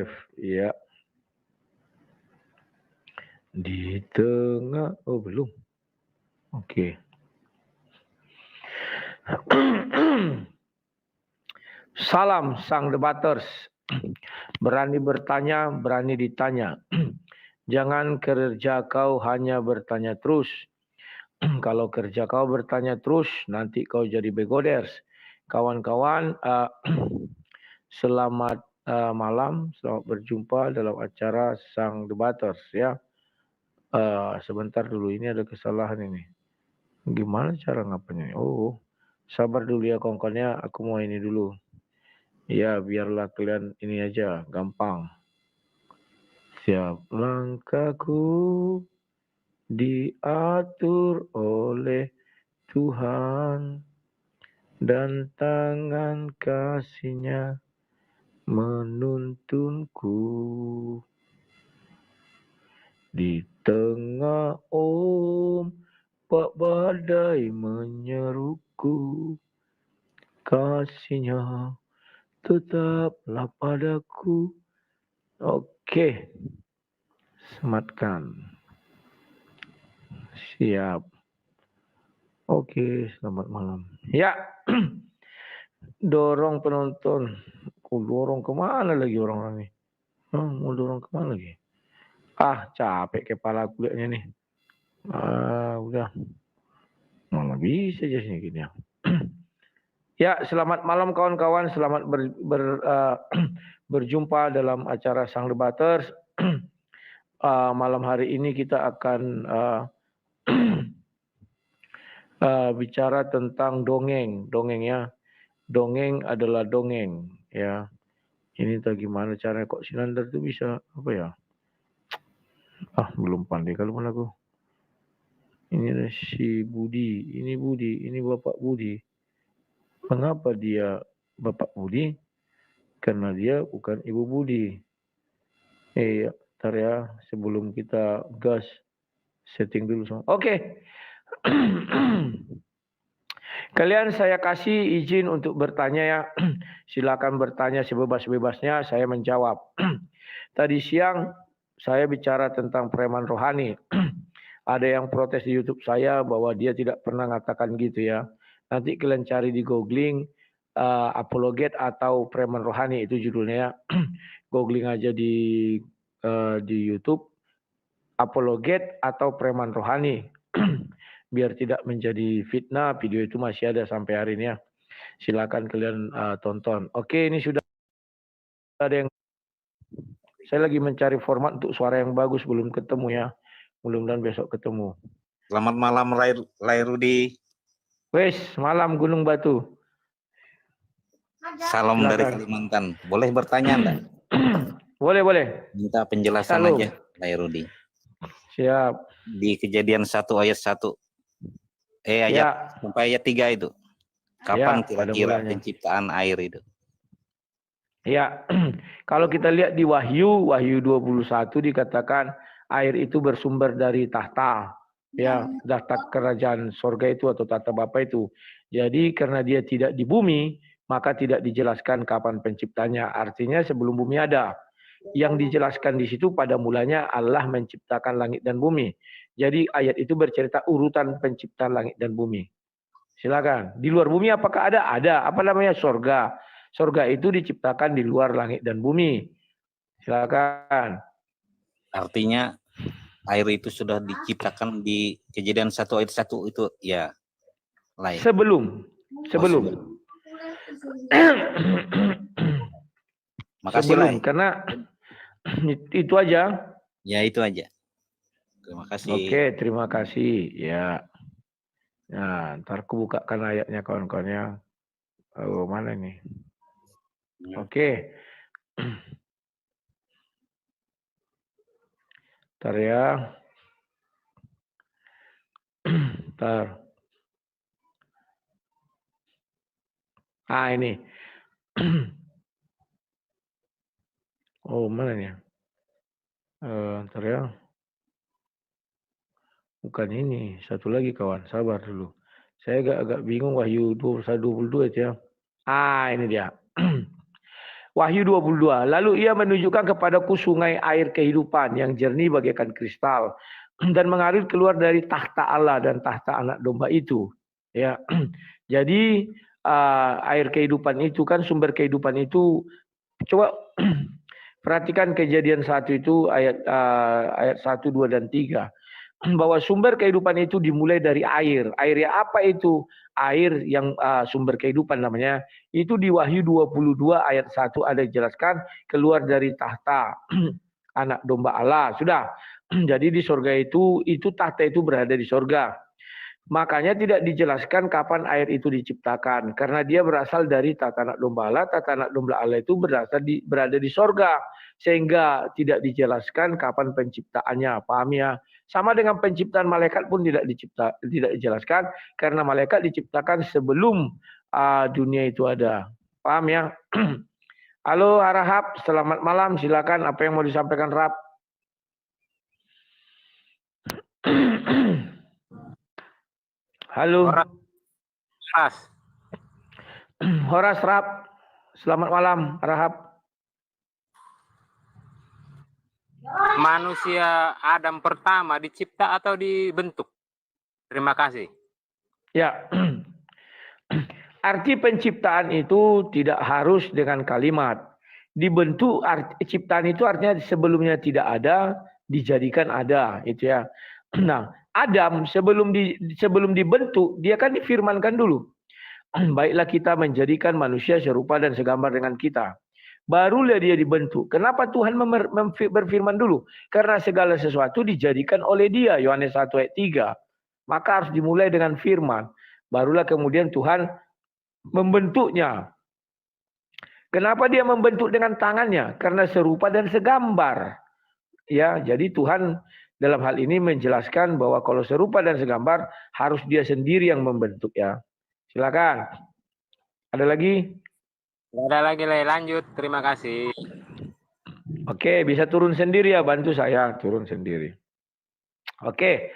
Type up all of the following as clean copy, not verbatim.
live. Ya. Di tengah. Oh, belum. Oke. Salam sang debaters. Berani bertanya, berani ditanya. Jangan kerja kau hanya bertanya terus. Kalau kerja kau bertanya terus, nanti kau jadi begoders. Kawan-kawan, selamat malam, selamat berjumpa dalam acara Sang Debaters ya. Sebentar dulu, ini ada kesalahan ini. Gimana cara ngapanya? Oh, sabar dulu ya kawan-kawannya, aku mau ini dulu. Ya, biarlah kalian ini aja, gampang. Setiap langkahku diatur oleh Tuhan dan tangan kasih-Nya menuntunku. Di tengah ombak badai menyeruku, kasih-Nya tetaplah padaku. Oke, sematkan. Siap. Oke, selamat malam. Ya, dorong penonton. Aku dorong kemana lagi orang-orang ini? Mau dorong kemana lagi? Capek kepala aku liatnya nih. Udah. Mana bisa aja sini gini ya. Ya, selamat malam kawan-kawan. Selamat berjumpa dalam acara Sang Debaters. Malam hari ini kita akan bicara tentang dongeng. Dongeng ya. Dongeng adalah dongeng ya. Ini tak gimana caranya kok Sinandar itu bisa apa ya? Belum pandai kalau mana aku. Ini si Budi, ini Bapak Budi. Mengapa dia Bapak Budi? Karena dia bukan Ibu Budi. Ntar ya, sebelum kita gas, setting dulu semua. Oke. Kalian saya kasih izin untuk bertanya ya. Silakan bertanya sebebas-bebasnya, saya menjawab. Tadi siang saya bicara tentang preman rohani. Ada yang protes di YouTube saya bahwa dia tidak pernah mengatakan gitu ya. Nanti kalian cari di googling apologet atau preman rohani, itu judulnya ya. Googling aja di YouTube apologet atau preman rohani. Biar tidak menjadi fitnah, video itu masih ada sampai hari ini ya. Silakan kalian tonton. Oke, ini sudah ada yang saya lagi mencari format untuk suara yang bagus, belum ketemu ya. Mudah-mudahan besok ketemu. Selamat malam Lai Rudi. Wes, malam Gunung Batu. Salam silakan. Dari Kalimantan. Boleh bertanya enggak? Boleh. Minta penjelasan Halo. aja Lai Rudi. Siap. Di Kejadian 1 ayat 1. Ayat sampai ayat 3 itu. Kapan kira-kira penciptaan air itu? Ya, kalau kita lihat di Wahyu 21 dikatakan air itu bersumber dari tahta. Ya, tahta kerajaan sorga itu atau tahta Bapa itu. Jadi karena dia tidak di bumi, maka tidak dijelaskan kapan penciptanya. Artinya sebelum bumi ada. Yang dijelaskan di situ pada mulanya Allah menciptakan langit dan bumi. Jadi ayat itu bercerita urutan penciptaan langit dan bumi. Silakan. Di luar bumi apakah ada? Ada. Apa namanya? Sorga. Sorga itu diciptakan di luar langit dan bumi. Silakan. Artinya air itu sudah diciptakan di Kejadian 1 ayat 1 itu ya. Lain. Sebelum. Makasih Lai. Karena itu aja. Ya itu aja. Terima kasih. Oke, terima kasih. Ya. Nah, ntar aku bukakan ayatnya kawan-kawannya. Mana nih? Oke. Ntar ya. Ntar. Ini. Mana nih? Ntar ya. Bukan ini. Satu lagi kawan. Sabar dulu. Saya agak bingung Wahyu 21-22 itu ya. Ini dia. Wahyu 22. Lalu ia menunjukkan kepadaku sungai air kehidupan yang jernih bagaikan kristal dan mengalir keluar dari tahta Allah dan tahta anak domba itu. Ya. Jadi air kehidupan itu kan sumber kehidupan itu, coba perhatikan Kejadian 1 itu ayat 1, 2 dan 3. Bahwa sumber kehidupan itu dimulai dari air. Airnya apa itu? Air yang sumber kehidupan namanya. Itu di Wahyu 22 ayat 1 ada dijelaskan keluar dari tahta anak domba Allah. Sudah. Jadi di sorga itu tahta itu berada di sorga. Makanya tidak dijelaskan kapan air itu diciptakan. Karena dia berasal dari tahta anak domba Allah. Tahta anak domba Allah itu berada di sorga. Sehingga tidak dijelaskan kapan penciptaannya. Paham ya? Sama dengan penciptaan malaikat pun tidak dijelaskan. Karena malaikat diciptakan sebelum dunia itu ada. Paham ya? Halo Harahap, selamat malam. Silakan apa yang mau disampaikan Rap? Halo. Horas. Horas Rap. Selamat malam, Rahab. Manusia Adam pertama dicipta atau dibentuk? Terima kasih. Ya. Arti penciptaan itu tidak harus dengan kalimat. Dibentuk, ciptaan itu artinya sebelumnya tidak ada, dijadikan ada, itu ya. Nah, Adam sebelum dibentuk, dia kan difirmankan dulu. Baiklah kita menjadikan manusia serupa dan segambar dengan kita. Barulah dia dibentuk. Kenapa Tuhan berfirman dulu? Karena segala sesuatu dijadikan oleh dia. Yohanes 1 ayat 3. Maka harus dimulai dengan firman. Barulah kemudian Tuhan membentuknya. Kenapa dia membentuk dengan tangannya? Karena serupa dan segambar. Ya, jadi Tuhan dalam hal ini menjelaskan bahwa kalau serupa dan segambar harus dia sendiri yang membentuk ya. Silakan. Ada lagi? Ada lagi, lanjut. Terima kasih. Oke, bisa turun sendiri ya, bantu saya turun sendiri. Oke.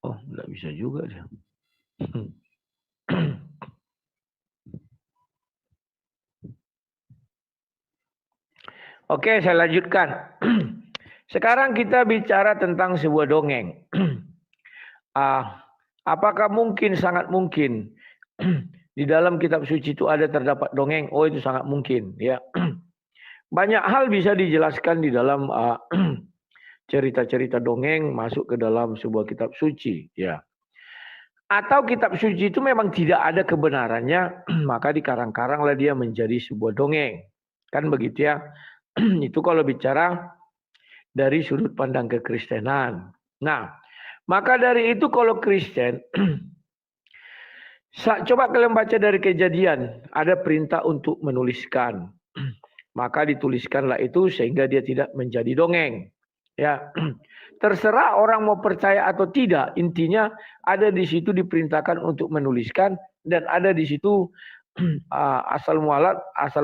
Oh, nggak bisa juga dia. Oke, saya lanjutkan. Sekarang kita bicara tentang sebuah dongeng. Apakah mungkin, sangat mungkin, di dalam kitab suci itu ada terdapat dongeng? Oh, itu sangat mungkin. Ya, banyak hal bisa dijelaskan di dalam cerita-cerita dongeng masuk ke dalam sebuah kitab suci. Ya, atau kitab suci itu memang tidak ada kebenarannya, maka dikarang-karanglah dia menjadi sebuah dongeng. Kan begitu ya? Itu kalau bicara dari sudut pandang kekristenan. Nah, maka dari itu kalau Kristen, coba kalian baca dari Kejadian, ada perintah untuk menuliskan. Maka dituliskanlah itu sehingga dia tidak menjadi dongeng. Ya, terserah orang mau percaya atau tidak. Intinya ada di situ diperintahkan untuk menuliskan dan ada di situ asal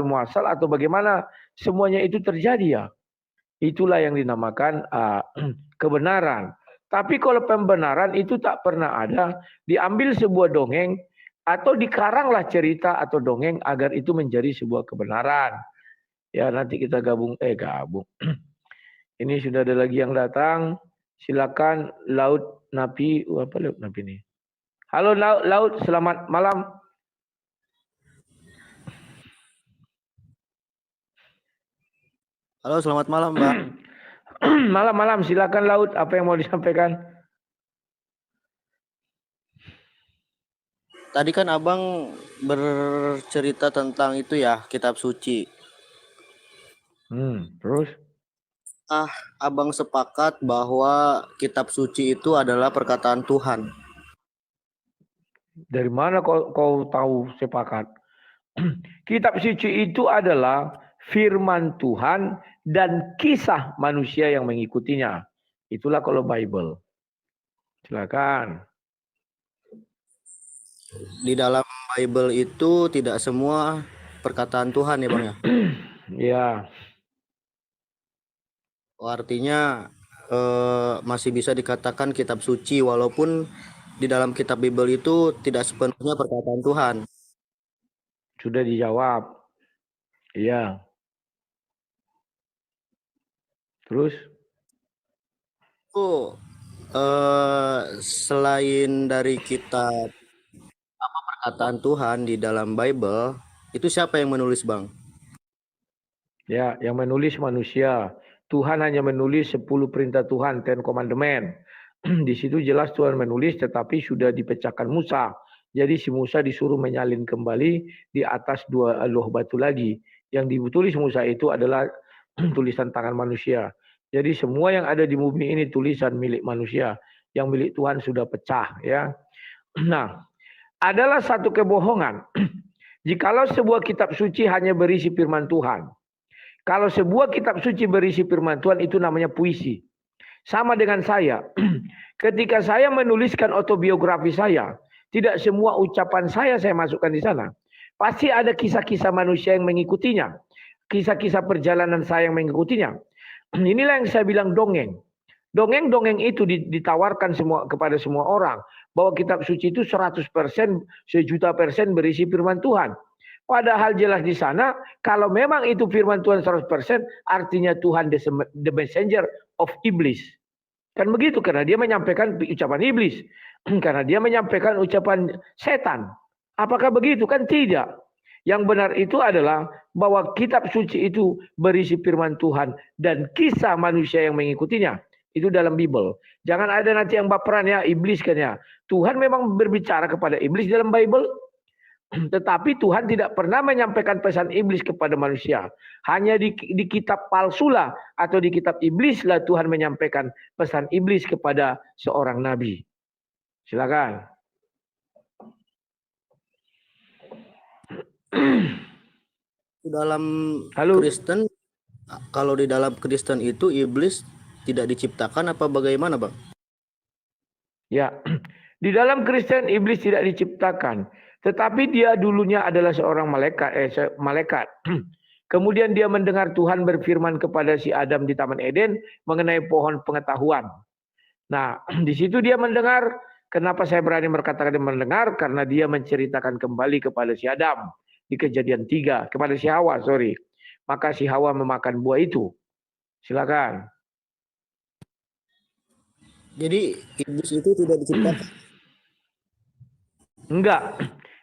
muasal atau bagaimana semuanya itu terjadi ya. Itulah yang dinamakan kebenaran. Tapi kalau pembenaran itu tak pernah ada, diambil sebuah dongeng atau dikaranglah cerita atau dongeng agar itu menjadi sebuah kebenaran. Ya, nanti kita gabung. Ini sudah ada lagi yang datang. Silakan Laut Napi. Apa Laut Napi ini? Halo Laut, selamat malam. Halo, selamat malam, Mbak. Malam-malam, silakan Laut. Apa yang mau disampaikan? Tadi kan Abang bercerita tentang itu ya, kitab suci. Terus? Abang sepakat bahwa kitab suci itu adalah perkataan Tuhan. Dari mana kau tahu sepakat? Kitab suci itu adalah firman Tuhan dan kisah manusia yang mengikutinya. Itulah kalau Bible. Silakan. Di dalam Bible itu tidak semua perkataan Tuhan ya, Bang ya? Ya. Artinya masih bisa dikatakan kitab suci walaupun di dalam kitab Bible itu tidak sepenuhnya perkataan Tuhan. Sudah dijawab. Iya. Terus? Oh, selain dari kitab perkataan Tuhan di dalam Bible, itu siapa yang menulis, Bang? Ya, yang menulis manusia. Tuhan hanya menulis 10 perintah Tuhan, 10 commandment. Di situ jelas Tuhan menulis, tetapi sudah dipecahkan Musa. Jadi si Musa disuruh menyalin kembali di atas 2 loh batu lagi. Yang ditulis Musa itu adalah tulisan tangan manusia. Jadi semua yang ada di bumi ini tulisan milik manusia. Yang milik Tuhan sudah pecah, ya. Nah, adalah satu kebohongan. Jikalau sebuah kitab suci hanya berisi firman Tuhan. Kalau sebuah kitab suci berisi firman Tuhan itu namanya puisi. Sama dengan saya. Ketika saya menuliskan autobiografi saya, tidak semua ucapan saya masukkan di sana. Pasti ada kisah-kisah manusia yang mengikutinya. Kisah-kisah perjalanan saya yang mengikutinya. Inilah yang saya bilang dongeng. Dongeng-dongeng itu ditawarkan kepada semua orang. Bahwa kitab suci itu 100%, 1.000.000% berisi firman Tuhan. Padahal jelas di sana, kalau memang itu firman Tuhan 100%, artinya Tuhan the messenger of iblis. Kan begitu, karena dia menyampaikan ucapan iblis. Karena dia menyampaikan ucapan setan. Apakah begitu? Kan tidak. Yang benar itu adalah bahwa kitab suci itu berisi firman Tuhan dan kisah manusia yang mengikutinya. Itu dalam Bible. Jangan ada nanti yang baperan ya, iblis kan ya. Tuhan memang berbicara kepada iblis dalam Bible. Tetapi Tuhan tidak pernah menyampaikan pesan iblis kepada manusia. Hanya di kitab palsulah atau di kitab iblislah Tuhan menyampaikan pesan iblis kepada seorang nabi. Silakan. Dalam Halo. Kristen, kalau di dalam Kristen itu iblis tidak diciptakan apa bagaimana, Bang? Ya, di dalam Kristen iblis tidak diciptakan. Tetapi dia dulunya adalah seorang malaikat. Kemudian dia mendengar Tuhan berfirman kepada si Adam di Taman Eden mengenai pohon pengetahuan. Nah, di situ dia mendengar. Kenapa saya berani berkata dia mendengar? Karena dia menceritakan kembali kepada si Adam di Kejadian 3. Kepada si Hawa, sorry. Maka si Hawa memakan buah itu. Silakan. Jadi iblis itu tidak diciptakan. Enggak.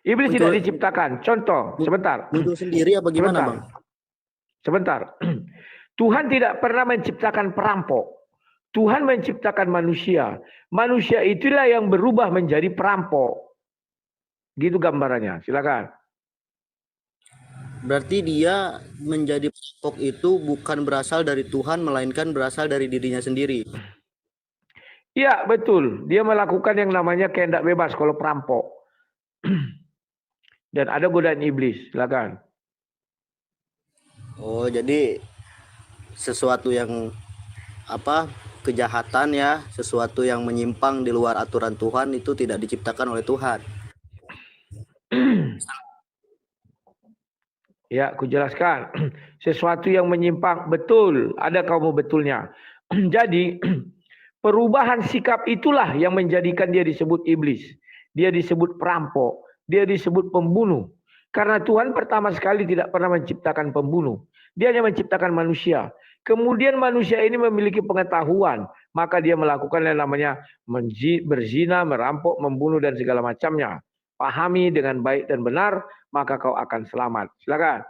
Iblis tidak diciptakan. Contoh, sebentar. Muncul sendiri apa gimana, Sebentar. Bang? Sebentar. Tuhan tidak pernah menciptakan perampok. Tuhan menciptakan manusia. Manusia itulah yang berubah menjadi perampok. Gitu gambarannya. Silakan. Berarti dia menjadi perampok itu bukan berasal dari Tuhan, melainkan berasal dari dirinya sendiri. Iya, betul. Dia melakukan yang namanya kehendak bebas kalau perampok. Dan ada godaan iblis. Silakan. Oh, jadi sesuatu yang kejahatan ya, sesuatu yang menyimpang di luar aturan Tuhan itu tidak diciptakan oleh Tuhan. Ya, aku jelaskan. Sesuatu yang menyimpang, betul. Ada kaum betulnya. Jadi, perubahan sikap itulah yang menjadikan dia disebut iblis. Dia disebut perampok. Dia disebut pembunuh. Karena Tuhan pertama sekali tidak pernah menciptakan pembunuh. Dia hanya menciptakan manusia. Kemudian manusia ini memiliki pengetahuan. Maka dia melakukan yang namanya berzina, merampok, membunuh, dan segala macamnya. Pahami dengan baik dan benar, maka kau akan selamat. Silakan.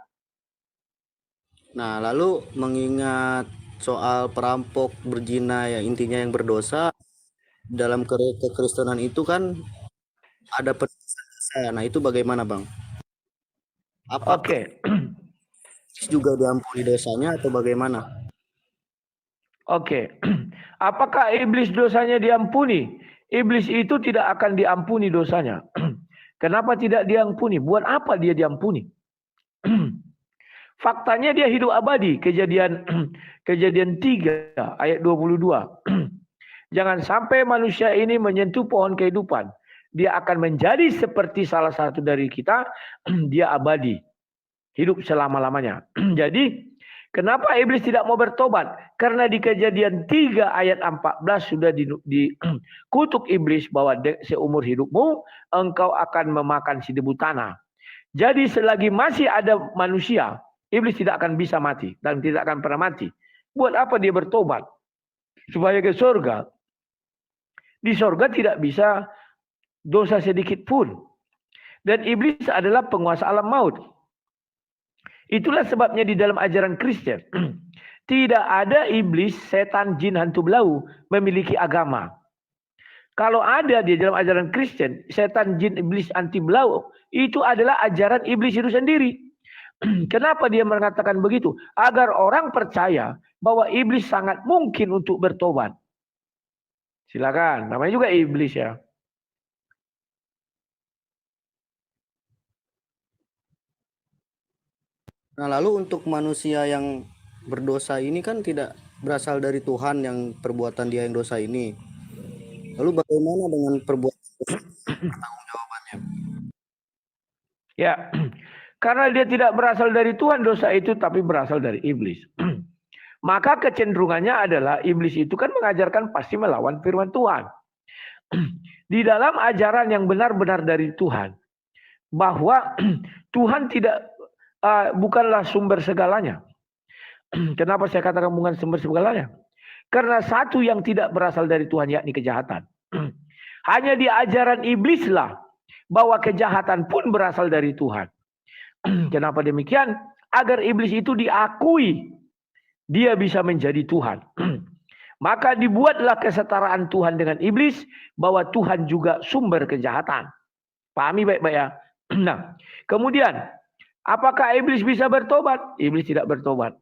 Nah, lalu mengingat soal perampok, berzina, ya intinya yang berdosa, dalam kekristenan itu kan ada pendosa. Nah, itu bagaimana, Bang? Oke. Juga diampuni dosanya atau bagaimana? Oke. Apakah iblis dosanya diampuni? Iblis itu tidak akan diampuni dosanya. Kenapa tidak diampuni? Buat apa dia diampuni? Faktanya dia hidup abadi. Kejadian 3 ayat 22. Jangan sampai manusia ini menyentuh pohon kehidupan. Dia akan menjadi seperti salah satu dari kita. Dia abadi. Hidup selama-lamanya. Jadi Kenapa iblis tidak mau bertobat? Karena di Kejadian 3 ayat 14 sudah dikutuk iblis bahwa seumur hidupmu engkau akan memakan si debu tanah. Jadi selagi masih ada manusia, iblis tidak akan bisa mati dan tidak akan pernah mati. Buat apa dia bertobat? Supaya ke surga. Di surga tidak bisa dosa sedikit pun. Dan iblis adalah penguasa alam maut. Itulah sebabnya di dalam ajaran Kristen tidak ada iblis, setan, jin, hantu belau memiliki agama. Kalau ada di dalam ajaran Kristen, setan, jin, iblis, anti belau, itu adalah ajaran iblis itu sendiri. Kenapa dia mengatakan begitu? Agar orang percaya bahwa iblis sangat mungkin untuk bertobat. Silakan, namanya juga iblis ya. Nah, lalu untuk manusia yang berdosa ini kan tidak berasal dari Tuhan yang perbuatan dia yang dosa ini. Lalu bagaimana dengan perbuatan tanggung jawabannya? Ya, karena dia tidak berasal dari Tuhan dosa itu, tapi berasal dari iblis. Maka kecenderungannya adalah iblis itu kan mengajarkan pasti melawan firman Tuhan. Di dalam ajaran yang benar-benar dari Tuhan, bahwa Tuhan tidak bukanlah sumber segalanya. Kenapa saya katakan bukan sumber segalanya? Karena satu yang tidak berasal dari Tuhan, yakni kejahatan. Hanya di ajaran iblislah bahwa kejahatan pun berasal dari Tuhan. Kenapa demikian? Agar iblis itu diakui dia bisa menjadi Tuhan. Maka dibuatlah kesetaraan Tuhan dengan iblis, bahwa Tuhan juga sumber kejahatan. Pahami baik-baik ya. Nah, kemudian apakah iblis bisa bertobat? Iblis tidak bertobat.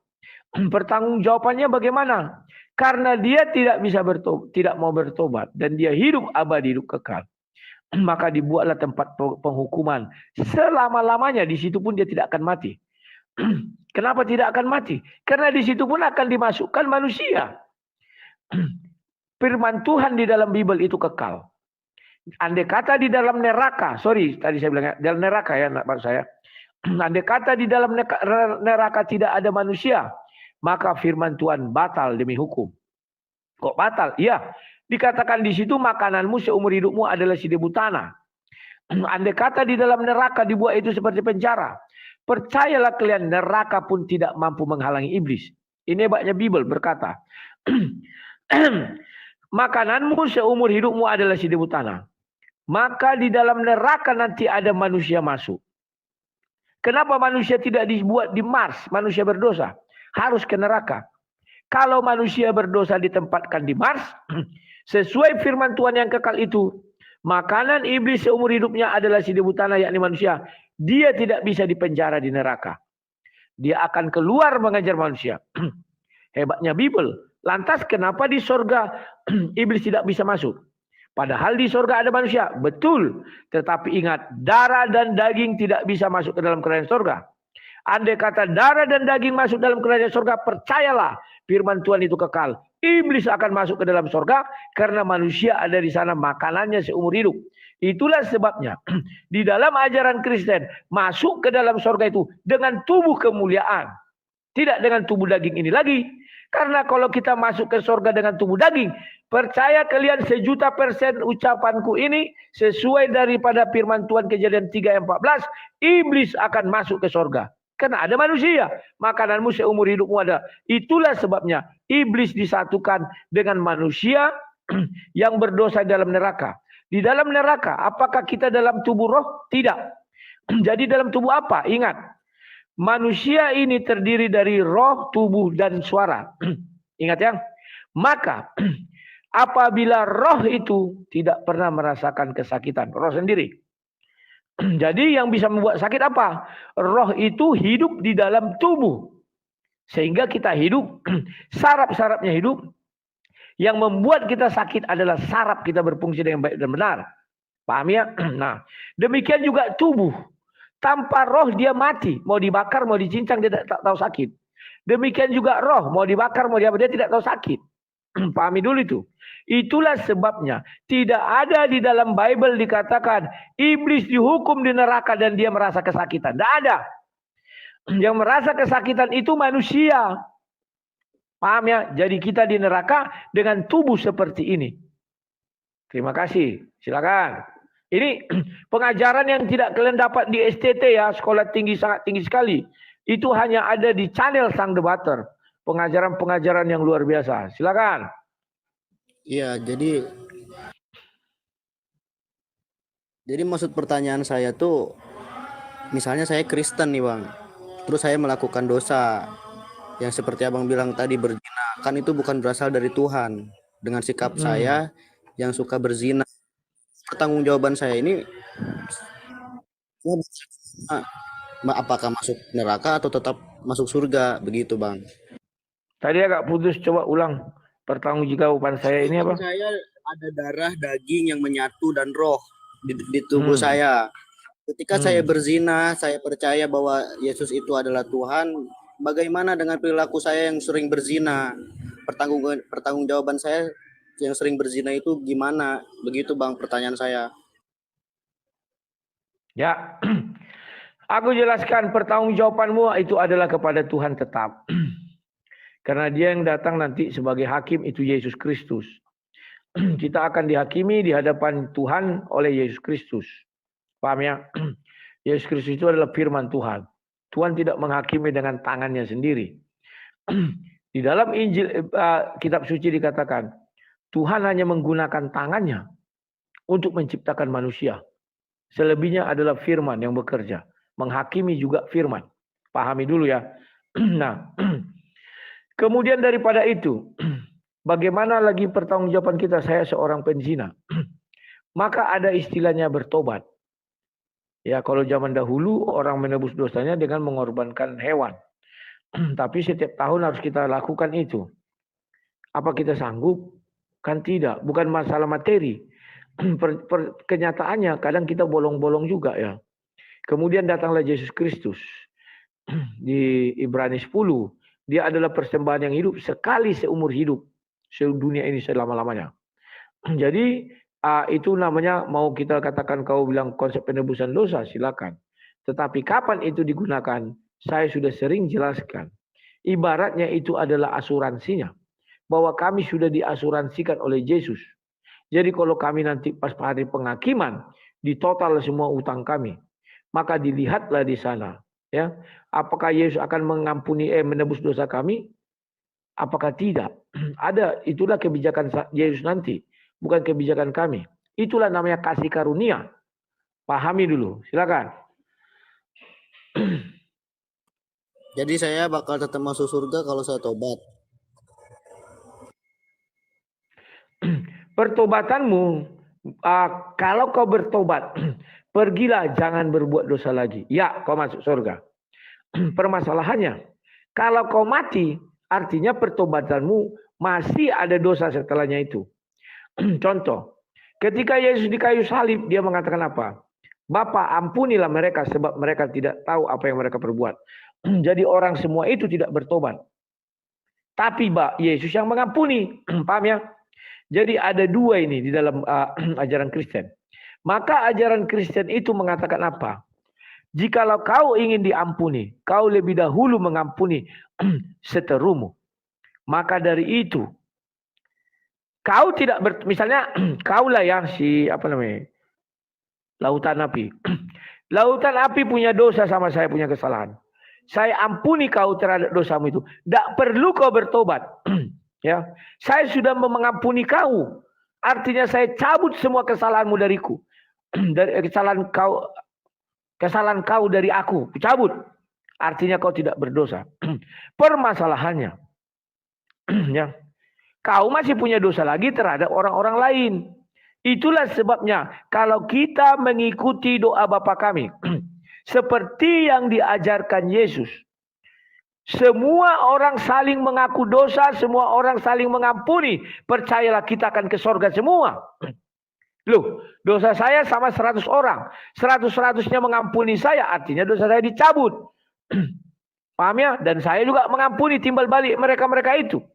Pertanggungjawabannya bagaimana? Karena dia tidak bisa bertobat, tidak mau bertobat, dan dia hidup abadi, hidup kekal. Maka dibuatlah tempat penghukuman selama-lamanya. Di situ pun dia tidak akan mati. Kenapa tidak akan mati? Karena di situ pun akan dimasukkan manusia. Firman Tuhan di dalam Bible itu kekal. Andai kata di dalam neraka, tadi saya bilang dalam neraka ya, maksud saya. Andai kata di dalam neraka tidak ada manusia, maka firman Tuhan batal demi hukum. Kok batal? Iya, dikatakan di situ makananmu seumur hidupmu adalah si debu tanah. Andai kata di dalam neraka dibuat itu seperti penjara, percayalah kalian, neraka pun tidak mampu menghalangi iblis. Ini hebatnya Bible berkata, makananmu seumur hidupmu adalah si debu tanah. Maka di dalam neraka nanti ada manusia masuk. Kenapa manusia tidak dibuat di Mars? Manusia berdosa harus ke neraka. Kalau manusia berdosa ditempatkan di Mars, sesuai firman Tuhan yang kekal itu, makanan iblis seumur hidupnya adalah si debu tanah, yakni manusia. Dia tidak bisa dipenjara di neraka. Dia akan keluar mengajar manusia. Hebatnya Bible. Lantas kenapa di sorga iblis tidak bisa masuk? Padahal di sorga ada manusia. Betul. Tetapi ingat, darah dan daging tidak bisa masuk ke dalam kerajaan sorga. Andai kata darah dan daging masuk dalam kerajaan sorga, percayalah firman Tuhan itu kekal. Iblis akan masuk ke dalam sorga karena manusia ada di sana makanannya seumur hidup. Itulah sebabnya di dalam ajaran Kristen masuk ke dalam sorga itu dengan tubuh kemuliaan. Tidak dengan tubuh daging ini lagi. Karena kalau kita masuk ke sorga dengan tubuh daging, percaya kalian 1.000.000% ucapanku ini sesuai daripada firman Tuhan Kejadian 3:14, iblis akan masuk ke sorga. Karena ada manusia, makananmu seumur hidupmu ada. Itulah sebabnya iblis disatukan dengan manusia yang berdosa dalam neraka. Di dalam neraka, apakah kita dalam tubuh roh? Tidak. Jadi dalam tubuh apa? Ingat, manusia ini terdiri dari roh, tubuh, dan suara. Ingat ya. Maka apabila roh itu tidak pernah merasakan kesakitan, roh sendiri. Jadi yang bisa membuat sakit apa? Roh itu hidup di dalam tubuh. Sehingga kita hidup, saraf-sarafnya hidup. Yang membuat kita sakit adalah saraf kita berfungsi dengan baik dan benar. Paham ya? Nah, demikian juga tubuh. Tanpa roh dia mati. Mau dibakar, mau dicincang, dia tak tahu sakit. Demikian juga roh. Mau dibakar, mau dia tidak tahu sakit. Pahami dulu itu. Itulah sebabnya tidak ada di dalam Bible dikatakan iblis dihukum di neraka dan dia merasa kesakitan. Tidak ada. Yang merasa kesakitan itu manusia. Paham ya? Jadi kita di neraka dengan tubuh seperti ini. Terima kasih. Silakan. Ini pengajaran yang tidak kalian dapat di STT ya, sekolah tinggi sangat tinggi sekali. Itu hanya ada di channel Sang Debater. Pengajaran-pengajaran yang luar biasa. Silakan. Iya, jadi maksud pertanyaan saya tuh, misalnya saya Kristen nih Bang, terus saya melakukan dosa yang seperti Abang bilang tadi berzina, kan itu bukan berasal dari Tuhan. Dengan sikap saya yang suka berzina, pertanggungjawaban saya ini apakah masuk neraka atau tetap masuk surga, begitu Bang? Tadi agak putus, coba ulang pertanggungjawaban saya ini apa? Saya ada darah, daging yang menyatu dan roh di tubuh saya. Ketika saya berzina, saya percaya bahwa Yesus itu adalah Tuhan. Bagaimana dengan perilaku saya yang sering berzina? Pertanggungjawaban saya yang sering berzina itu gimana? Begitu Bang pertanyaan saya. Ya, aku jelaskan pertanggungjawabanmu itu adalah kepada Tuhan tetap. Karena dia yang datang nanti sebagai hakim itu Yesus Kristus. Kita akan dihakimi di hadapan Tuhan oleh Yesus Kristus. Paham ya? Yesus Kristus itu adalah firman Tuhan. Tuhan tidak menghakimi dengan tangannya sendiri. Di dalam Injil kitab suci dikatakan, Tuhan hanya menggunakan tangannya untuk menciptakan manusia. Selebihnya adalah firman yang bekerja. Menghakimi juga firman. Pahami dulu ya. Nah, kemudian daripada itu, bagaimana lagi pertanggungjawaban kita? Saya seorang penzina. Maka ada istilahnya bertobat. Ya, kalau zaman dahulu orang menebus dosanya dengan mengorbankan hewan. Tapi setiap tahun harus kita lakukan itu. Apa kita sanggup? Kan tidak. Bukan masalah materi. Kenyataannya kadang kita bolong-bolong juga ya. Kemudian datanglah Yesus Kristus. Di Ibrani 10. Dia adalah persembahan yang hidup sekali seumur hidup. Sedunia ini selama-lamanya. Jadi itu namanya, mau kita katakan kau bilang konsep penebusan dosa, silakan. Tetapi kapan itu digunakan, saya sudah sering jelaskan. Ibaratnya itu adalah asuransinya. Bahwa kami sudah diasuransikan oleh Yesus. Jadi kalau kami nanti pas hari penghakiman, ditotal semua utang kami. Maka dilihatlah di sana. Ya, apakah Yesus akan mengampuni, menebus dosa kami? Apakah tidak? Ada, itulah kebijakan Yesus nanti. Bukan kebijakan kami. Itulah namanya kasih karunia. Pahami dulu. Silakan. Jadi saya bakal tetap masuk surga kalau saya tobat. Pertobatanmu, kalau kau bertobat, pergilah jangan berbuat dosa lagi. Ya, kau masuk surga. Permasalahannya, kalau kau mati, artinya pertobatanmu masih ada dosa setelahnya itu. Contoh, ketika Yesus di kayu salib, dia mengatakan apa? Bapa, ampunilah mereka sebab mereka tidak tahu apa yang mereka perbuat. Jadi orang semua itu tidak bertobat. Tapi Yesus yang mengampuni. Paham ya? Jadi ada dua ini di dalam ajaran Kristen. Maka ajaran Kristen itu mengatakan apa? Jikalau kau ingin diampuni, kau lebih dahulu mengampuni seterumu. Maka dari itu, kau tidak misalnya kaulah ya lautan api. Lautan api punya dosa sama saya punya kesalahan. Saya ampuni kau terhadap dosamu itu. Tidak perlu kau bertobat. Ya, saya sudah mengampuni kau. Artinya saya cabut semua kesalahanmu dariku. Dari kesalahan kau dari aku, cabut. Artinya kau tidak berdosa. Permasalahannya, ya, kau masih punya dosa lagi terhadap orang-orang lain. Itulah sebabnya kalau kita mengikuti doa Bapa kami, seperti yang diajarkan Yesus, semua orang saling mengaku dosa, semua orang saling mengampuni. Percayalah kita akan ke surga semua. Loh, dosa saya sama 100 orang. 100-100-nya mengampuni saya, artinya dosa saya dicabut. Paham ya? Dan saya juga mengampuni timbal balik mereka-mereka itu.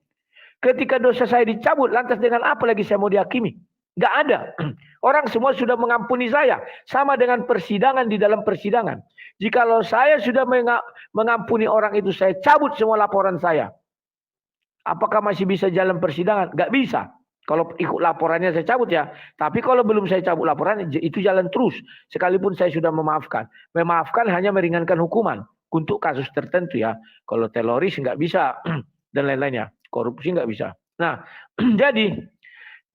Ketika dosa saya dicabut, lantas dengan apa lagi saya mau dihakimi? Nggak ada. Orang semua sudah mengampuni saya. Sama dengan persidangan di dalam persidangan. Jikalau saya sudah mengampuni orang itu, saya cabut semua laporan saya. Apakah masih bisa jalan persidangan? Nggak bisa. Kalau ikut laporannya saya cabut ya. Tapi kalau belum saya cabut laporan, itu jalan terus. Sekalipun saya sudah memaafkan. Memaafkan hanya meringankan hukuman. Untuk kasus tertentu ya. Kalau teroris nggak bisa. Dan lain-lainnya. Korupsi nggak bisa. Nah, jadi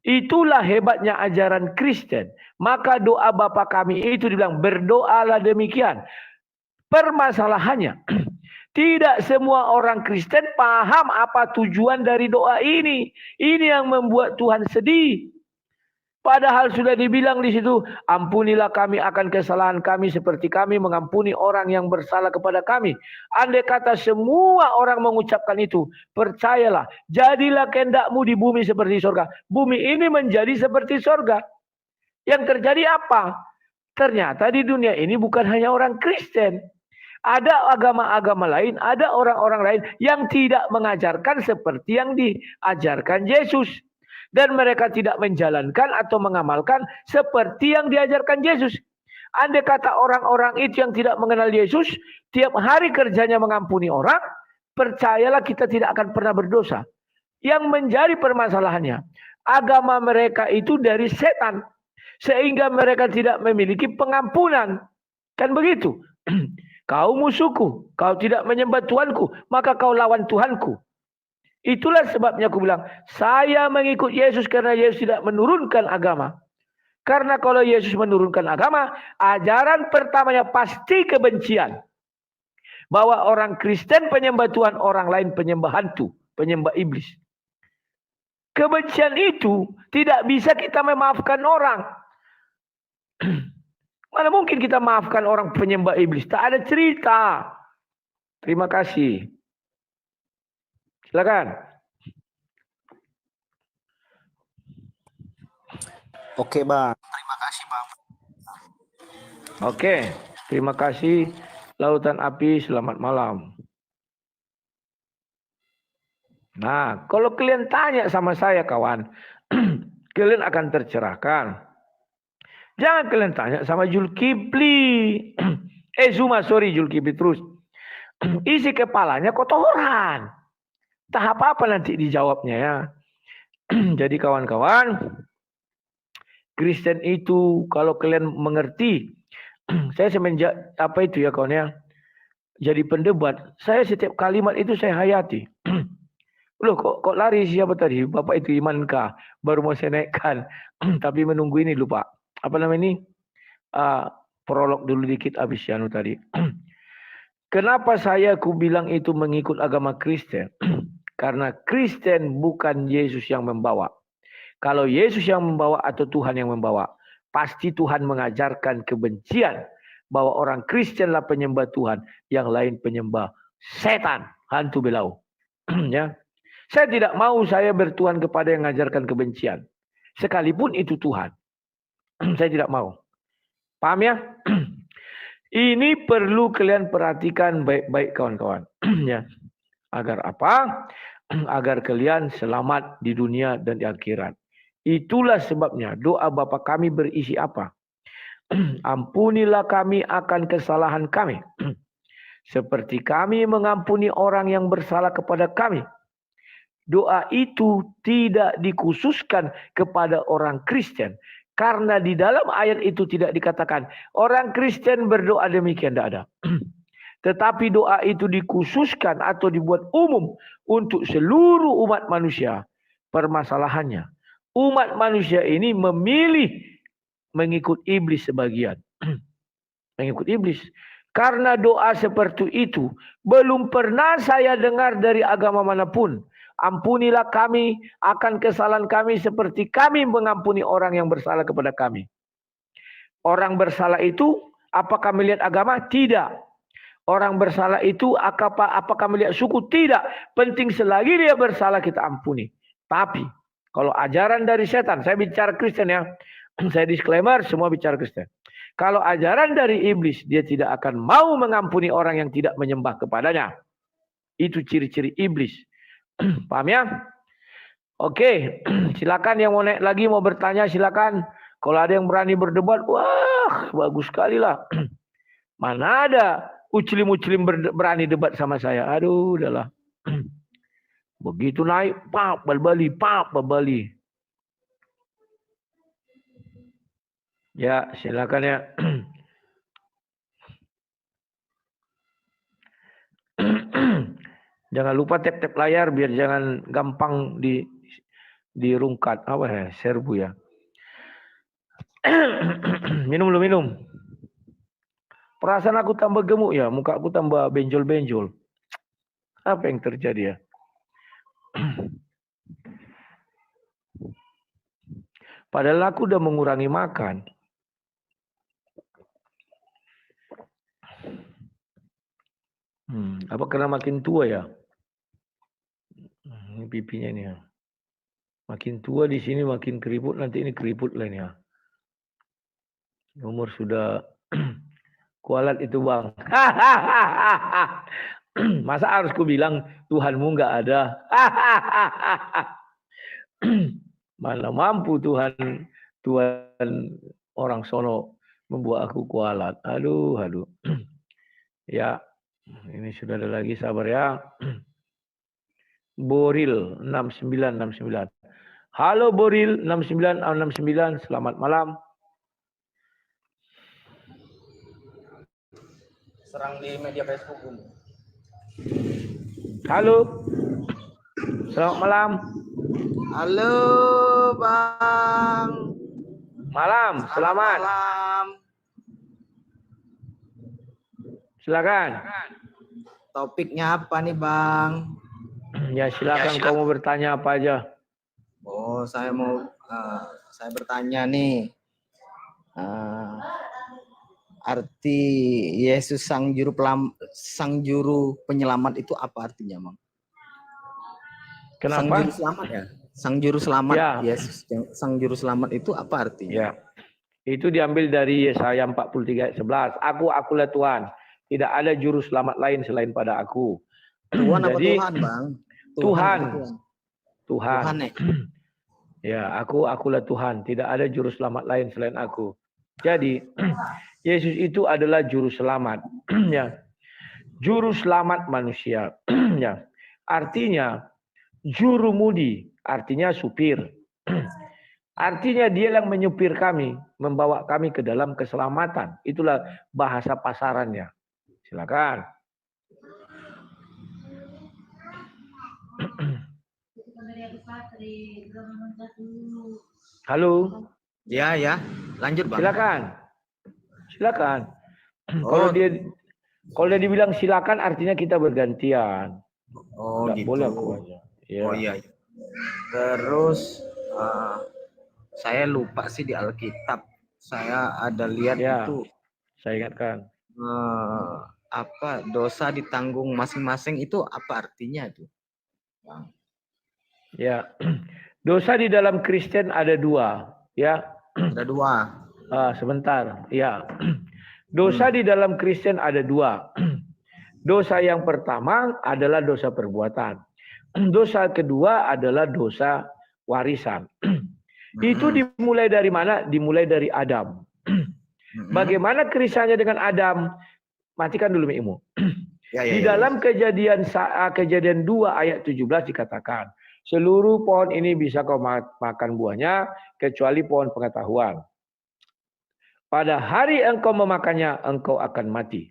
itulah hebatnya ajaran Kristen. Maka doa Bapa kami itu dibilang, berdoalah demikian. Permasalahannya, tidak semua orang Kristen paham apa tujuan dari doa ini. Ini yang membuat Tuhan sedih. Padahal sudah dibilang di situ, ampunilah kami akan kesalahan kami seperti kami mengampuni orang yang bersalah kepada kami. Andai kata semua orang mengucapkan itu, percayalah, jadilah kehendakmu di bumi seperti surga. Bumi ini menjadi seperti surga. Yang terjadi apa? Ternyata di dunia ini bukan hanya orang Kristen. Ada agama-agama lain, ada orang-orang lain yang tidak mengajarkan seperti yang diajarkan Yesus. Dan mereka tidak menjalankan atau mengamalkan seperti yang diajarkan Yesus. Andai kata orang-orang itu yang tidak mengenal Yesus, tiap hari kerjanya mengampuni orang, percayalah kita tidak akan pernah berdosa. Yang menjadi permasalahannya, agama mereka itu dari setan. Sehingga mereka tidak memiliki pengampunan. Kan begitu? Kau musuhku, kau tidak menyembah Tuhanku, maka kau lawan Tuhanku. Itulah sebabnya aku bilang, saya mengikut Yesus karena Yesus tidak menurunkan agama. Karena kalau Yesus menurunkan agama, ajaran pertamanya pasti kebencian. Bahwa orang Kristen penyembah Tuhan, orang lain penyembah hantu, penyembah iblis. Kebencian itu tidak bisa kita memaafkan orang. Mana mungkin kita maafkan orang penyembah iblis? Tak ada cerita. Terima kasih. Silakan. Oke, Bang. Terima kasih, Bang. Oke, terima kasih. Lautan Api, selamat malam. Nah, kalau kalian tanya sama saya, kawan, kalian akan tercerahkan. Jangan kalian tanya sama Zulkifli. Zulkifli terus. Isi kepalanya kotoran. Tak apa-apa nanti dijawabnya ya. Jadi kawan-kawan, Kristen itu kalau kalian mengerti, saya semenjak apa itu ya kawan ya, jadi pendebat, saya setiap kalimat itu saya hayati. Loh kok lari siapa tadi? Bapak itu Imankah? Baru mau saya naikkan. Tapi menunggu ini lupa. Apa namanya ini? Prolog dulu dikit habis Yanu tadi. Kenapa saya bilang itu mengikut agama Kristen? Karena Kristen bukan Yesus yang membawa. Kalau Yesus yang membawa atau Tuhan yang membawa, pasti Tuhan mengajarkan kebencian bahwa orang Kristenlah penyembah Tuhan, yang lain penyembah setan, hantu belau. Ya. Saya tidak mau saya bertuhan kepada yang mengajarkan kebencian. Sekalipun itu Tuhan. Saya tidak mau. Paham ya? Ini perlu kalian perhatikan baik-baik kawan-kawan. Ya. Agar apa? Agar kalian selamat di dunia dan di akhirat. Itulah sebabnya doa Bapa kami berisi apa? Ampunilah kami akan kesalahan kami. Seperti kami mengampuni orang yang bersalah kepada kami. Doa itu tidak dikhususkan kepada orang Kristen. Karena di dalam ayat itu tidak dikatakan orang Kristen berdoa demikian, tidak ada. Tetapi doa itu dikhususkan atau dibuat umum untuk seluruh umat manusia. Permasalahannya, umat manusia ini memilih mengikut iblis sebagian. Mengikut iblis. Karena doa seperti itu belum pernah saya dengar dari agama manapun. Ampunilah kami akan kesalahan kami seperti kami mengampuni orang yang bersalah kepada kami. Orang bersalah itu apakah melihat agama? Tidak. Orang bersalah itu apakah melihat suku? Tidak. Penting selagi dia bersalah kita ampuni. Tapi kalau ajaran dari setan, saya bicara Kristen ya. Saya disclaimer semua bicara Kristen. Kalau ajaran dari iblis, dia tidak akan mau mengampuni orang yang tidak menyembah kepadanya. Itu ciri-ciri iblis. Paham ya? Oke, silakan yang mau naik lagi, mau bertanya silakan. Kalau ada yang berani berdebat, wah bagus sekali lah. Mana ada uclim-uclim berani debat sama saya. Aduh, udahlah. Begitu naik, pak, bal-bali. Ya, silakan ya. Jangan lupa tap-tap layar biar jangan gampang dirungkat. Apa ya? Serbu ya. Minum dulu, minum. Perasaan aku tambah gemuk ya, muka aku tambah benjol-benjol. Apa yang terjadi ya? Padahal aku udah mengurangi makan. Apa karena makin tua ya? Ini pipinya nih ya. Makin tua di sini makin keriput, nanti ini keriput lain ya. Umur sudah kualat itu bang. Masa harus ku bilang Tuhanmu nggak ada? Mana mampu Tuhan orang sono membuat aku kualat. Aduh. Ya, ini sudah ada lagi, sabar ya. Boril 6969. Halo Boril 6969, selamat malam. Serang di media Facebook. Halo. Selamat malam. Halo Bang. Malam, selamat. Malam. Silakan. Topiknya apa nih Bang? Ya silakan kau mau bertanya apa aja. Oh, saya bertanya nih. Arti Yesus sang juru penyelamat itu apa artinya, Bang? Kenapa? Sang juru selamat ya? Sang juru selamat, ya. Yesus sang juru selamat itu apa artinya? Ya. Itu diambil dari Yesaya 43 ayat 11. Akulah Tuhan. Tidak ada juru selamat lain selain pada aku. Tuhan apa Jadi, Tuhan, Bang? Tuhan. Ya. Ya, akulah Tuhan. Tidak ada juru selamat lain selain aku. Jadi, Yesus itu adalah juru selamat. Ya. Juru selamat manusia. Ya. Artinya, jurumudi. Artinya supir. Artinya dia yang menyupir kami. Membawa kami ke dalam keselamatan. Itulah bahasa pasarannya. Silakan. Halo. Ya. Lanjut, Bang. Silakan. Kalau dia dibilang silakan artinya kita bergantian. Oh, nggak gitu. Boleh aku aja. Ya. Oh iya. Terus saya lupa sih di Alkitab. Saya ada lihat itu. Saya ingatkan. Apa dosa ditanggung masing-masing itu apa artinya itu? Ya. Dosa di dalam Kristen ada dua, ya. Ada dua. Sebentar, ya. Dosa di dalam Kristen ada dua. Dosa yang pertama adalah dosa perbuatan. Dosa kedua adalah dosa warisan. Itu dimulai dari mana? Dimulai dari Adam. Bagaimana kisahnya dengan Adam? Matikan dulu Mimu. Di dalam kejadian 2 ayat 17 dikatakan, seluruh pohon ini bisa kau makan buahnya, kecuali pohon pengetahuan. Pada hari engkau memakannya, engkau akan mati.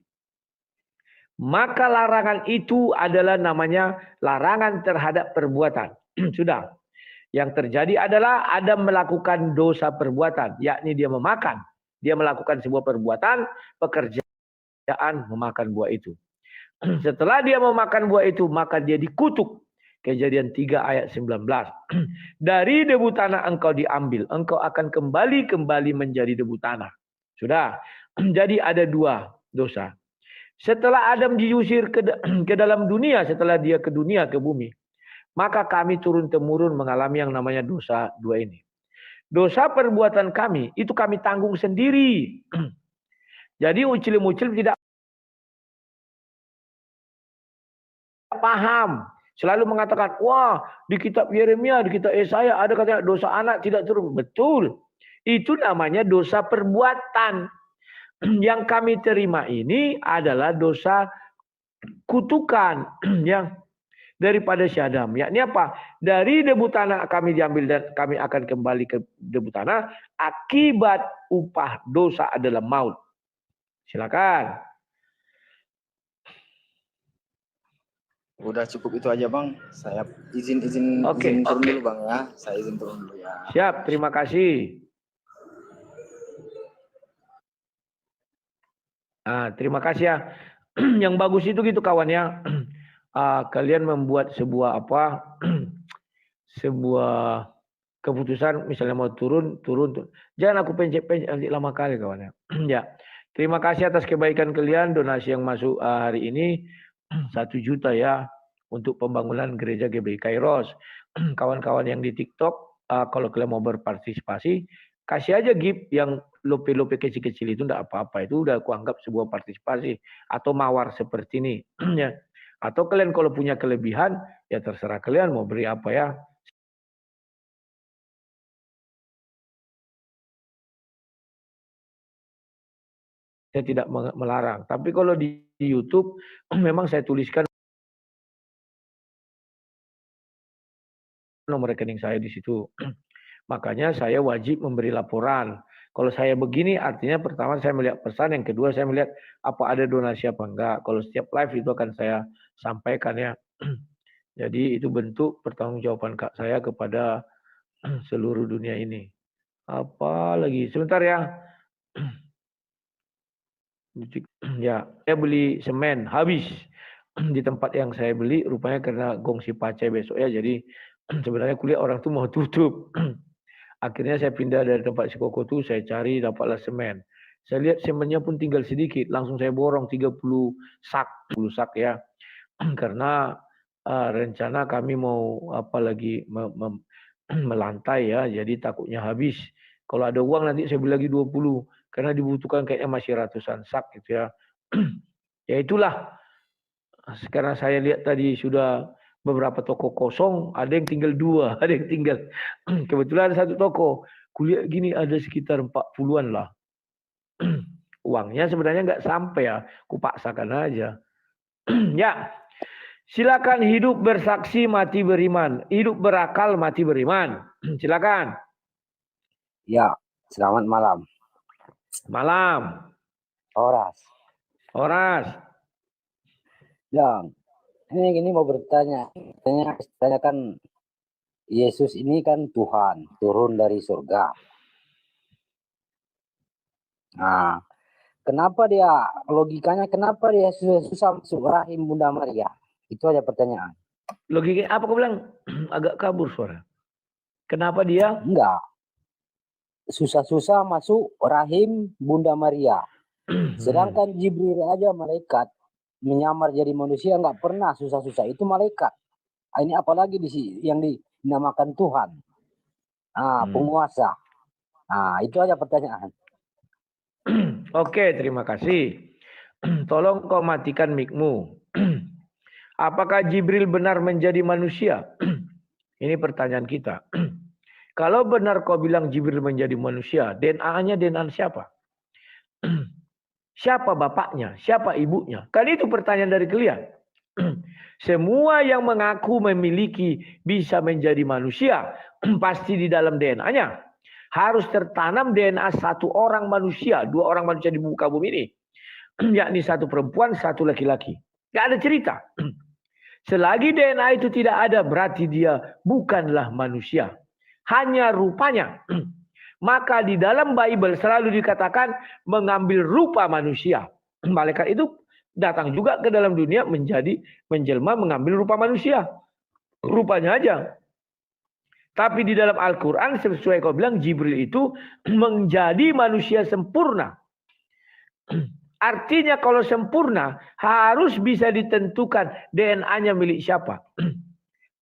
Maka larangan itu adalah namanya larangan terhadap perbuatan. Sudah. Yang terjadi adalah Adam melakukan dosa perbuatan, yakni dia memakan. Dia melakukan sebuah perbuatan, pekerjaan memakan buah itu. Setelah dia memakan buah itu, maka dia dikutuk. Kejadian 3 ayat 19. Dari debu tanah engkau diambil, engkau akan kembali menjadi debu tanah. Sudah. Jadi ada dua dosa. Setelah Adam diusir ke dalam dunia, setelah dia ke dunia, ke bumi, maka kami turun-temurun mengalami yang namanya dosa dua ini. Dosa perbuatan kami, itu kami tanggung sendiri. Jadi ucil-ucil tidak paham. Selalu mengatakan, wah di kitab Yeremia, di kitab Yesaya ada katanya dosa anak tidak turun. Betul. Itu namanya dosa perbuatan. Yang kami terima ini adalah dosa kutukan yang daripada si Adam. Yakni apa? Dari debu tanah kami diambil dan kami akan kembali ke debu tanah. Akibat upah dosa adalah maut. Silakan. Udah cukup itu aja Bang. Saya izin Oke. turun dulu Bang ya. Saya izin turun dulu ya. Siap, terima kasih. Terima kasih ya. Yang bagus itu gitu kawan ya. Kalian membuat sebuah sebuah keputusan, misalnya mau turun. Jangan aku pencet nanti lama kali kawan ya. Ya. Terima kasih atas kebaikan kalian, donasi yang masuk hari ini 1 juta ya untuk pembangunan gereja GBI Kairos. Kawan-kawan yang di TikTok, kalau kalian mau berpartisipasi, kasih aja gift yang lope-lope kecil-kecil itu enggak apa-apa. Itu udah aku anggap sebuah partisipasi atau mawar seperti ini. Ya. Atau kalian kalau punya kelebihan, ya terserah kalian mau beri apa ya. Saya tidak melarang. Tapi kalau di YouTube, memang saya tuliskan nomor rekening saya di situ. Makanya saya wajib memberi laporan. Kalau saya begini artinya pertama saya melihat pesan, yang kedua saya melihat apa ada donasi apa enggak. Kalau setiap live itu akan saya sampaikan ya. Jadi itu bentuk pertanggungjawaban saya kepada seluruh dunia ini. Apa lagi? Sebentar ya. Ya, saya beli semen habis di tempat yang saya beli rupanya karena gongsi pace besok ya. Jadi sebenarnya kuliah orang tuh mau tutup. Akhirnya saya pindah dari tempat si Koko tuh, saya cari dapatlah semen. Saya lihat semennya pun tinggal sedikit, langsung saya borong 30 sak ya. Karena rencana kami mau melantai ya, jadi takutnya habis. Kalau ada uang nanti saya beli lagi 20, karena dibutuhkan kayaknya masih ratusan sak gitu ya. Ya itulah. Sekarang saya lihat tadi sudah beberapa toko kosong, ada yang tinggal 2, ada yang tinggal. Kebetulan ada 1 toko. Kuliah gini ada sekitar 40-an lah. Uangnya sebenarnya nggak sampai ya, kupaksakan aja. Ya, silakan hidup bersaksi mati beriman, hidup berakal mati beriman. Silakan. Ya, selamat malam. Malam. Horas. Yang ini mau bertanya. Tanyakan Yesus ini kan Tuhan, turun dari surga. Nah, logikanya kenapa dia susah masuk rahim Bunda Maria? Itu aja pertanyaan. Logikanya apa kau bilang? Agak kabur suara. Kenapa dia? Enggak. Susah-susah masuk rahim Bunda Maria. Sedangkan Jibril aja malaikat menyamar jadi manusia nggak pernah susah-susah, itu malaikat. Ini apalagi yang dinamakan Tuhan. Penguasa. Itu aja pertanyaan. Oke, terima kasih. Tolong kau matikan mic-mu. Apakah Jibril benar menjadi manusia? Ini pertanyaan kita. Kalau benar kau bilang Jibril menjadi manusia, DNA-nya DNA siapa? Siapa bapaknya? Siapa ibunya? Kan itu pertanyaan dari kalian. Semua yang mengaku memiliki bisa menjadi manusia, pasti di dalam DNA-nya. Harus tertanam DNA 1 orang manusia, 2 orang manusia di muka bumi ini. Yakni 1 perempuan, 1 laki-laki. Gak ada cerita. Selagi DNA itu tidak ada, berarti dia bukanlah manusia. Hanya rupanya. Maka di dalam Bible selalu dikatakan mengambil rupa manusia. Malaikat itu datang juga ke dalam dunia menjelma mengambil rupa manusia. Rupanya aja. Tapi di dalam Al-Quran sesuai kau bilang Jibril itu menjadi manusia sempurna. Artinya kalau sempurna harus bisa ditentukan DNA-nya milik siapa.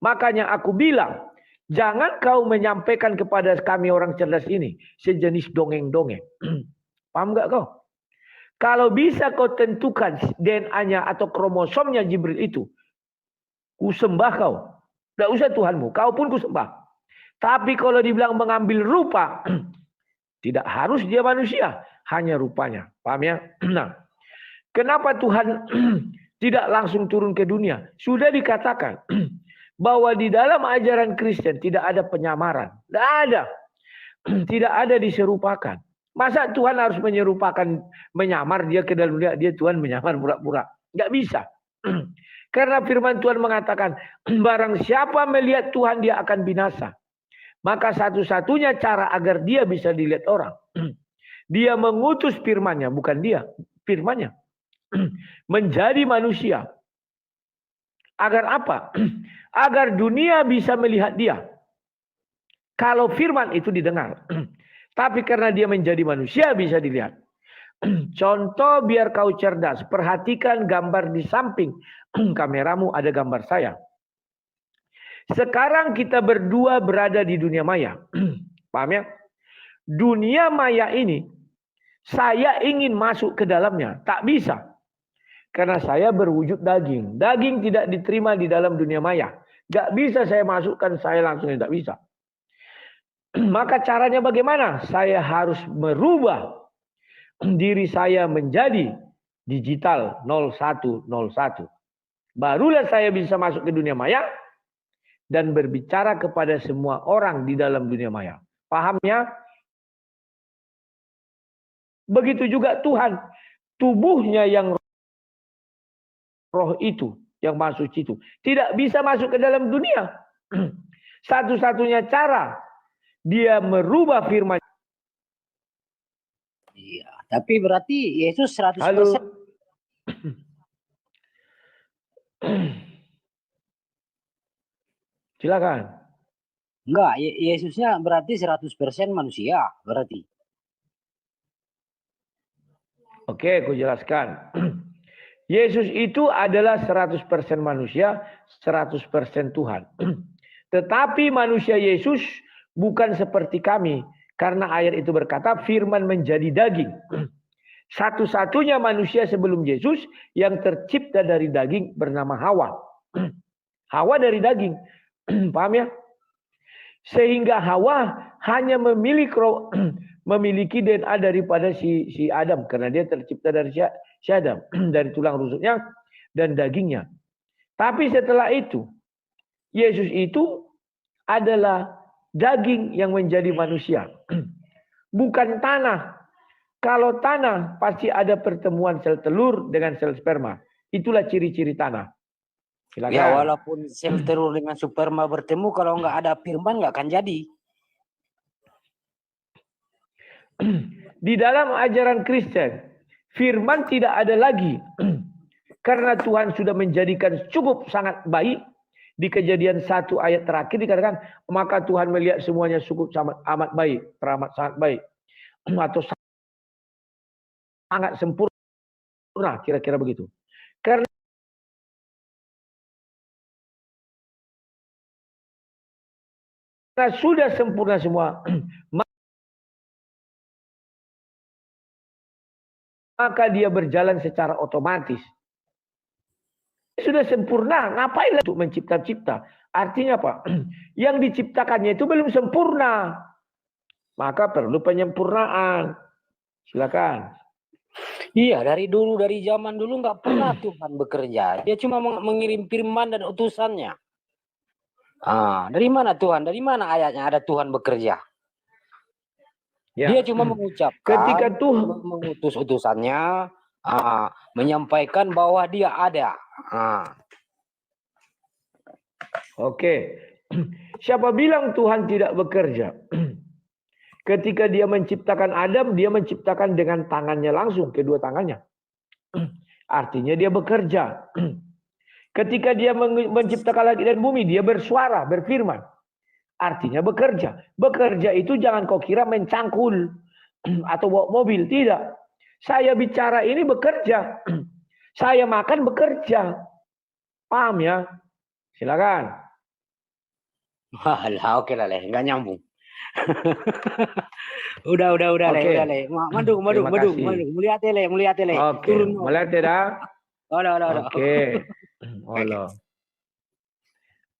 Makanya aku bilang, jangan kau menyampaikan kepada kami orang cerdas ini sejenis dongeng-dongeng. Paham gak kau? Kalau bisa kau tentukan DNA-nya atau kromosomnya Jibril itu Kusembah kau. Tidak usah Tuhanmu, kau pun kusembah. Tapi kalau dibilang mengambil rupa, tidak harus dia manusia, hanya rupanya. Paham ya? Nah, kenapa Tuhan tidak langsung turun ke dunia? Sudah dikatakan bahwa di dalam ajaran Kristen tidak ada penyamaran. Tidak ada. Tidak ada diserupakan. Masa Tuhan harus menyamar dia ke dalam dia Tuhan menyamar pura-pura? Nggak bisa. Karena firman Tuhan mengatakan, barang siapa melihat Tuhan dia akan binasa. Maka satu-satunya cara agar dia bisa dilihat orang, dia mengutus firman-Nya, bukan dia, firman-Nya. Menjadi manusia. Agar apa? Agar dunia bisa melihat dia. Kalau firman itu didengar. Tapi karena dia menjadi manusia bisa dilihat. Contoh biar kau cerdas. Perhatikan gambar di samping kameramu ada gambar saya. Sekarang kita berdua berada di dunia maya. Paham ya? Dunia maya ini saya ingin masuk ke dalamnya. Tak bisa. Karena saya berwujud daging. Daging tidak diterima di dalam dunia maya. Gak bisa saya masukkan saya langsung. Tidak bisa. Maka caranya bagaimana? Saya harus merubah diri saya menjadi digital 0101. Barulah saya bisa masuk ke dunia maya dan berbicara kepada semua orang di dalam dunia maya. Paham ya? Begitu juga Tuhan. Tubuhnya yang roh itu, yang masuk itu, tidak bisa masuk ke dalam dunia. Satu-satunya cara dia merubah firman. Iya, tapi berarti Yesus 100%. Halo. Silakan. Enggak, Yesusnya berarti 100% manusia, berarti. Oke, aku jelaskan. Yesus itu adalah 100% manusia, 100% Tuhan. Tetapi manusia Yesus bukan seperti kami. Karena ayat itu berkata firman menjadi daging. Satu-satunya manusia sebelum Yesus yang tercipta dari daging bernama Hawa. Hawa dari daging. Paham ya? Sehingga Hawa hanya memiliki DNA daripada si Adam. Karena dia tercipta dari si Adam. Dari tulang rusuknya dan dagingnya. Tapi setelah itu, Yesus itu adalah daging yang menjadi manusia. Bukan tanah. Kalau tanah pasti ada pertemuan sel telur dengan sel sperma. Itulah ciri-ciri tanah. Silakan. Ya walaupun sel telur dengan sperma bertemu, kalau nggak ada firman nggak akan jadi. Di dalam ajaran Kristen, firman tidak ada lagi. Karena Tuhan sudah menjadikan cukup sangat baik. Di Kejadian 1 ayat terakhir dikatakan, maka Tuhan melihat semuanya cukup amat baik, teramat sangat baik. Atau sangat sempurna, kira-kira begitu. Karena sudah sempurna semua, maka dia berjalan secara otomatis. Sudah sempurna, ngapain untuk mencipta-cipta? Artinya apa? Yang diciptakannya itu belum sempurna. Maka perlu penyempurnaan. Silakan. Iya, dari zaman dulu nggak pernah Tuhan bekerja. Dia cuma mengirim firman dan utusannya. Dari mana Tuhan? Dari mana ayatnya ada Tuhan bekerja? Ya. Dia cuma mengucapkan, ketika Tuhan mengutus utusannya, menyampaikan bahwa dia ada. Oke. Siapa bilang Tuhan tidak bekerja? Ketika dia menciptakan Adam, dia menciptakan dengan tangannya langsung, kedua tangannya. Artinya dia bekerja. Ketika dia menciptakan langit dan bumi, dia bersuara, berfirman. Artinya bekerja. Bekerja itu jangan kau kira mencangkul atau bawa mobil, tidak. Saya bicara ini bekerja. Saya makan bekerja. Paham ya? Silakan. Alah, oke lah, nggak nyambung. udah Oke. Le. Madu. Melihat Le. Oke. Turun. Melihat dah. Udah. Oke. Halo.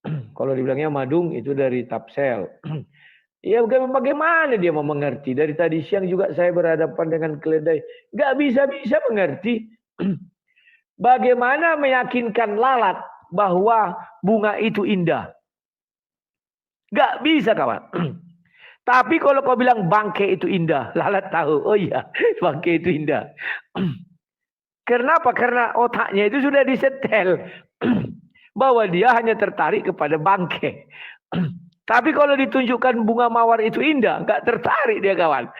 Kalau dibilangnya madung itu dari Tapsel. Ya bagaimana dia mau mengerti? Dari tadi siang juga saya berhadapan dengan keledai. Nggak bisa mengerti. Bagaimana meyakinkan lalat bahwa bunga itu indah? Nggak bisa kawan. Tapi kalau kau bilang bangke itu indah, lalat tahu. Oh iya, bangke itu indah. Kenapa? Karena otaknya itu sudah disetel. Bahwa dia hanya tertarik kepada bangke. Tapi kalau ditunjukkan bunga mawar itu indah, nggak tertarik dia kawan.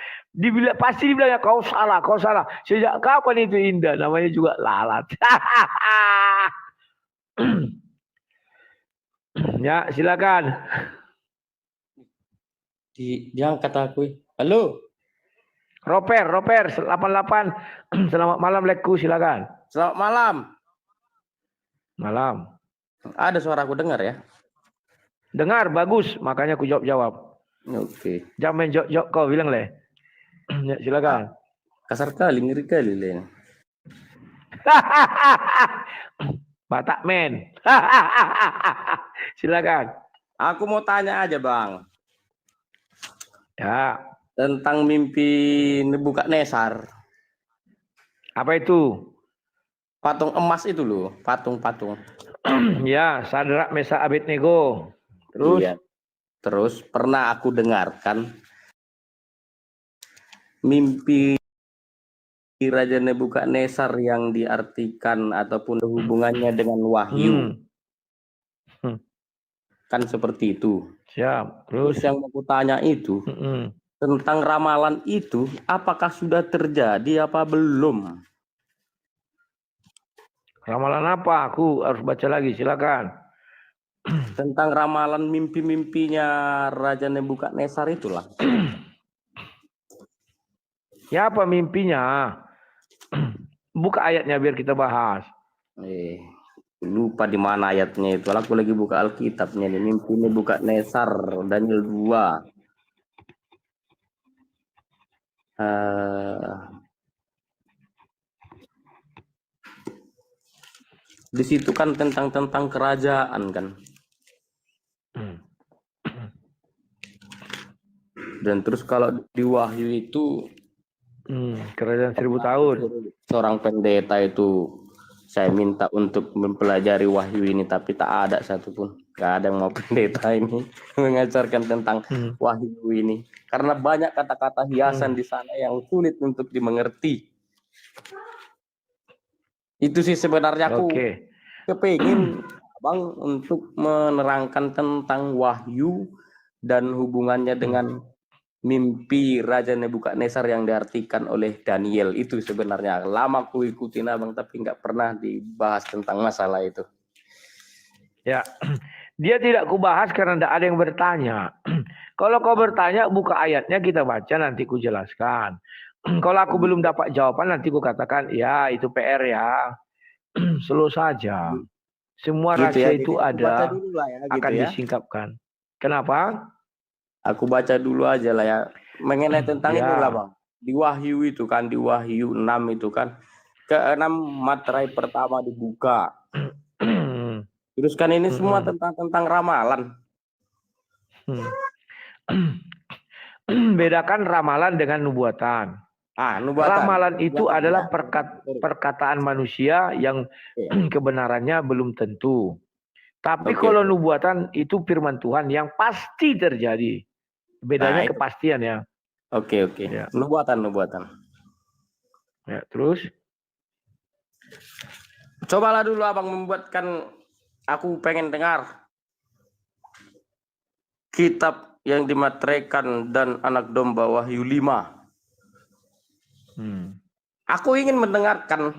Pasti dibilang ya kau salah. Sejak kapan itu indah? Namanya juga lalat. Ya silakan. Diangkat aku. Halo. Roper 88. Selamat malam Leku, silakan. Selamat malam. Malam. Ada suara aku dengar ya? Dengar, bagus. Makanya aku jawab. Oke. Jangan main jok kau bilang leh. Ya, silakan. Kasar kali, ngeri kali Len. Batak men. Silakan. Aku mau tanya aja Bang. Ya. Tentang mimpi Nebukadnezar. Apa itu? Patung emas itu loh. Patung. Ya, Sadrak Mesa Abednego. Terus? Iya. Terus pernah aku dengarkan mimpi Raja Nebukadnezar yang diartikan ataupun hubungannya dengan wahyu. Kan seperti itu. Siap. Terus yang mau tanya itu tentang ramalan itu, apakah sudah terjadi apa belum? Ramalan apa? Aku harus baca lagi. Silakan. Tentang ramalan mimpi-mimpinya Raja Nebukadnezar itulah. Ya apa mimpinya? Buka ayatnya biar kita bahas. Lupa di mana ayatnya itu. Aku lagi buka Alkitabnya nih. Mimpi Nebukadnezar Daniel 2. Di situ kan tentang kerajaan kan. Dan terus kalau di Wahyu itu kerajaan 1000 tahun. Seorang pendeta itu saya minta untuk mempelajari Wahyu ini, tapi tak ada satupun. Gak ada yang mau pendeta ini mengajarkan tentang Wahyu ini. Karena banyak kata-kata hiasan di sana yang sulit untuk dimengerti. Itu sih sebenarnya aku kepingin Bang untuk menerangkan tentang Wahyu dan hubungannya dengan mimpi Raja Nebukadnezar yang diartikan oleh Daniel. Itu sebenarnya lama aku ikutin Abang, tapi nggak pernah dibahas tentang masalah itu. Ya, dia tidak kubahas karena tidak ada yang bertanya. Kalau kau bertanya, buka ayatnya kita baca, nanti ku jelaskan. Kalau aku belum dapat jawaban, nanti ku katakan, ya itu PR ya. Slow saja. Semua Gitu rahasia ya, itu jadi ada, baca dulu lah ya, gitu akan ya. disingkapkan. Kenapa? Aku baca dulu aja lah ya. Mengenai tentang Ya. inilah Bang. Di Wahyu itu kan, di Wahyu 6 itu kan. Ke-6 materai pertama dibuka. Terus kan ini semua tentang ramalan. Bedakan ramalan dengan nubuatan. Nubuatan. Ramalan itu adalah perkataan manusia yang kebenarannya belum tentu. Tapi kalau nubuatan itu firman Tuhan yang pasti terjadi. Bedanya kepastian ya. Oke. Ya. Nubuatan. Ya, terus? Cobalah dulu Abang membuatkan, aku pengen dengar kitab yang dimateraikan dan anak domba Wahyu 5. Aku ingin mendengarkan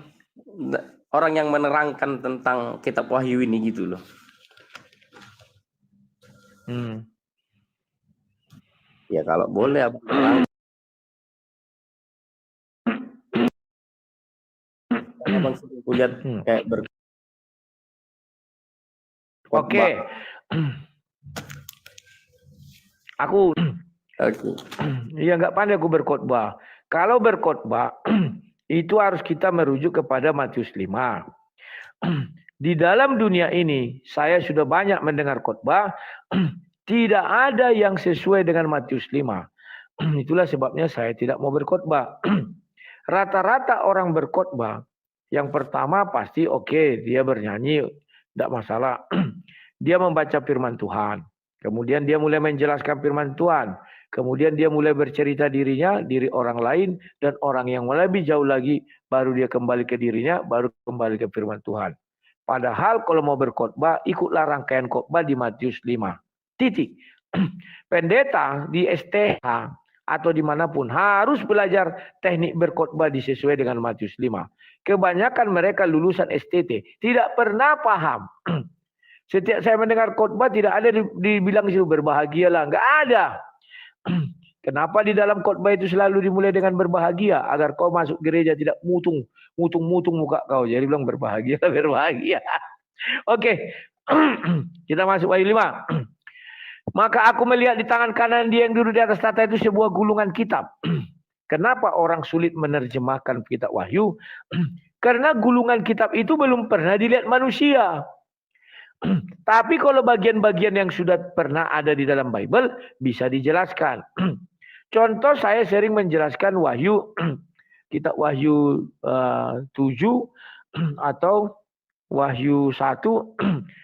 orang yang menerangkan tentang kitab Wahyu ini gitu loh. Ya kalau boleh Abang. Abang lihat kayak Oke. Aku ya nggak pandai aku berkhotbah. Kalau berkhotbah itu harus kita merujuk kepada Matius 5. Di dalam dunia ini, saya sudah banyak mendengar khotbah, tidak ada yang sesuai dengan Matius 5. Itulah sebabnya saya tidak mau berkhotbah. Rata-rata orang berkhotbah, yang pertama pasti oke, dia bernyanyi, tidak masalah. Dia membaca firman Tuhan. Kemudian dia mulai menjelaskan firman Tuhan. Kemudian dia mulai bercerita dirinya, diri orang lain, dan orang yang lebih jauh lagi, baru dia kembali ke dirinya, baru kembali ke firman Tuhan. Padahal kalau mau berkhotbah, ikutlah rangkaian khotbah di Matius 5. Titik. Pendeta di STH atau dimanapun harus belajar teknik berkhotbah disesuai dengan Matius 5. Kebanyakan mereka lulusan STT tidak pernah paham. Setiap saya mendengar khotbah tidak ada dibilang situ berbahagialah, enggak ada. Kenapa di dalam khotbah itu selalu dimulai dengan berbahagia agar kau masuk gereja tidak mutung muka kau. Jadi bilang berbahagia. Oke. Kita masuk ayat 5. Maka aku melihat di tangan kanan dia yang duduk di atas tahta itu sebuah gulungan kitab. Kenapa orang sulit menerjemahkan kitab Wahyu? Karena gulungan kitab itu belum pernah dilihat manusia. Tapi kalau bagian-bagian yang sudah pernah ada di dalam Bible bisa dijelaskan. Contoh saya sering menjelaskan Wahyu, kitab Wahyu 7 atau Wahyu 1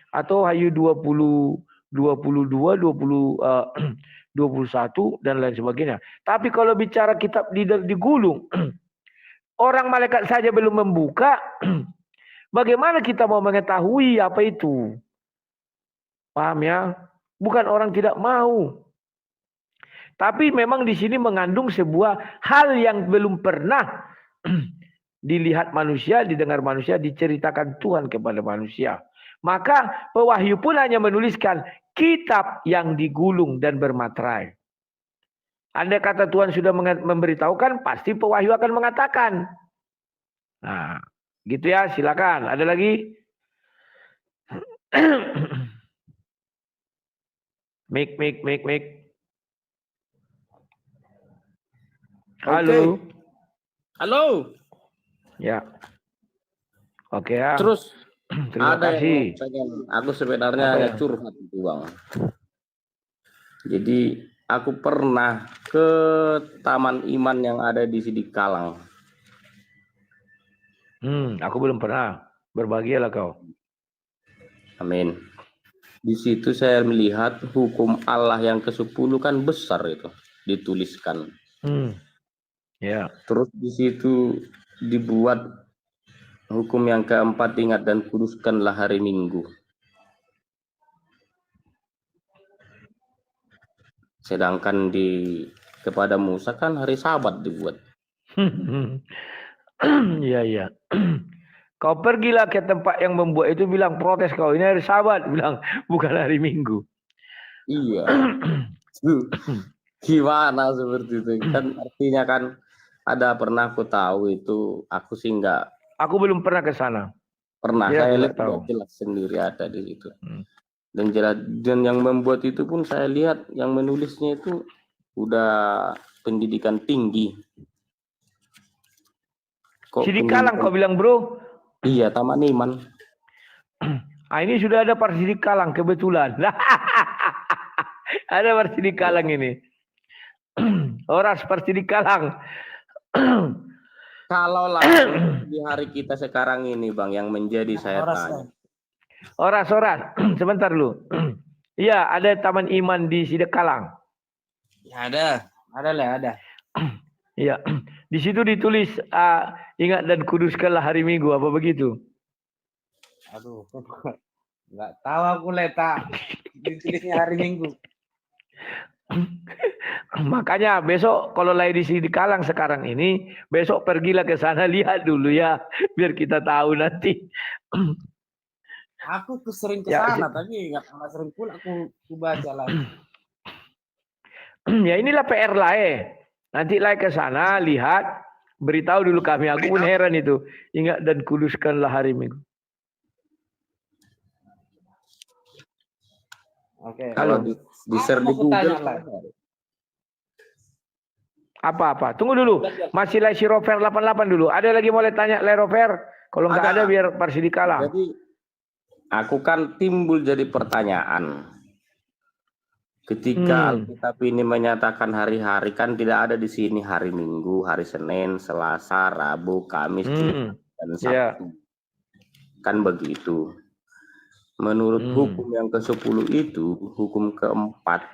atau Wahyu 22, 21 dan lain sebagainya. Tapi kalau bicara kitab digulung, orang malaikat saja belum membuka, bagaimana kita mau mengetahui apa itu? Paham ya? Bukan orang tidak mau. Tapi memang di sini mengandung sebuah hal yang belum pernah dilihat manusia, didengar manusia, diceritakan Tuhan kepada manusia. Maka pewahyu pun hanya menuliskan kitab yang digulung dan bermaterai. Andai kata Tuhan sudah memberitahukan, pasti pewahyu akan mengatakan. Nah, gitu ya, silakan. Ada lagi? Mik. Halo. Halo. Ya. Oke ya. Terus Terima ada kasih. yang pengen, aku sebenarnya Apa hanya ya? curhat itu Bang. Jadi aku pernah ke Taman Iman yang ada di Sidikalang. Aku belum pernah. Berbahagialah kau. Amin. Di situ saya melihat hukum Allah yang ke-10 kan besar itu dituliskan. Ya. Terus di situ dibuat hukum yang keempat, ingat dan kuduskanlah hari Minggu. Sedangkan kepada Musa kan hari Sabat dibuat. Iya. Kau pergilah ke tempat yang membuat itu, bilang protes kau, ini hari Sabat, bilang bukan hari Minggu. Iya. Gimana seperti itu? Kan artinya kan ada pernah aku tahu itu, aku sih enggak. Aku belum pernah ke sana. Pernah, Ya, saya lihat tahu. jelas sendiri ada di situ. Dan yang membuat itu pun saya lihat yang menulisnya itu udah pendidikan tinggi. Sidikalang kau bilang bro? Iya, Taman Iman. Ini sudah ada Sidikalang kebetulan. Ada Sidikalang ini. Oras Sidikalang. Kalau lah di hari kita sekarang ini Bang, yang menjadi saya tanya. Oras. Sebentar dulu. Iya, ada Taman Iman di Sidikalang. Ya, ada. Iya, di situ ditulis ingat dan kuduskanlah hari Minggu, apa begitu? Aduh, nggak tahu aku letak ditulisnya hari Minggu. Makanya besok kalau lagi di Sidikalang sekarang ini, besok pergilah ke sana, lihat dulu ya, biar kita tahu nanti. Aku tuh sering ke sana, tapi nggak pernah sering pun aku baca lagi. Ya inilah PR lah Nanti lagi ke sana, lihat, beritahu dulu kami. Aku pun heran itu. Ingat dan kuduskanlah hari Minggu. Oke. Kalau di share di Google. Apa? Tunggu dulu. Masih lagi si Rover 88 dulu. Ada lagi mau tanya Le Rover? Kalau nggak ada biar Sidikalang. Jadi aku kan timbul jadi pertanyaan. Ketika Alkitab ini menyatakan hari-hari, kan tidak ada di sini hari Minggu, hari Senin, Selasa, Rabu, Kamis, Jumat, dan Sabtu. Kan begitu. Menurut hukum yang ke-10 itu, hukum keempat,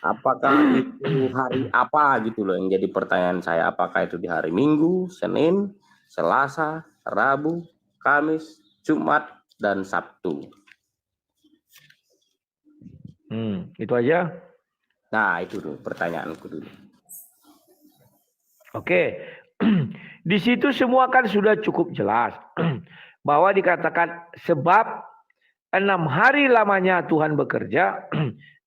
apakah itu hari apa gitu loh yang jadi pertanyaan saya. Apakah itu di hari Minggu, Senin, Selasa, Rabu, Kamis, Jumat, dan Sabtu. Itu aja. Nah, itu dulu pertanyaanku dulu. Oke. Di situ semua kan sudah cukup jelas. Bahwa dikatakan sebab 6 hari lamanya Tuhan bekerja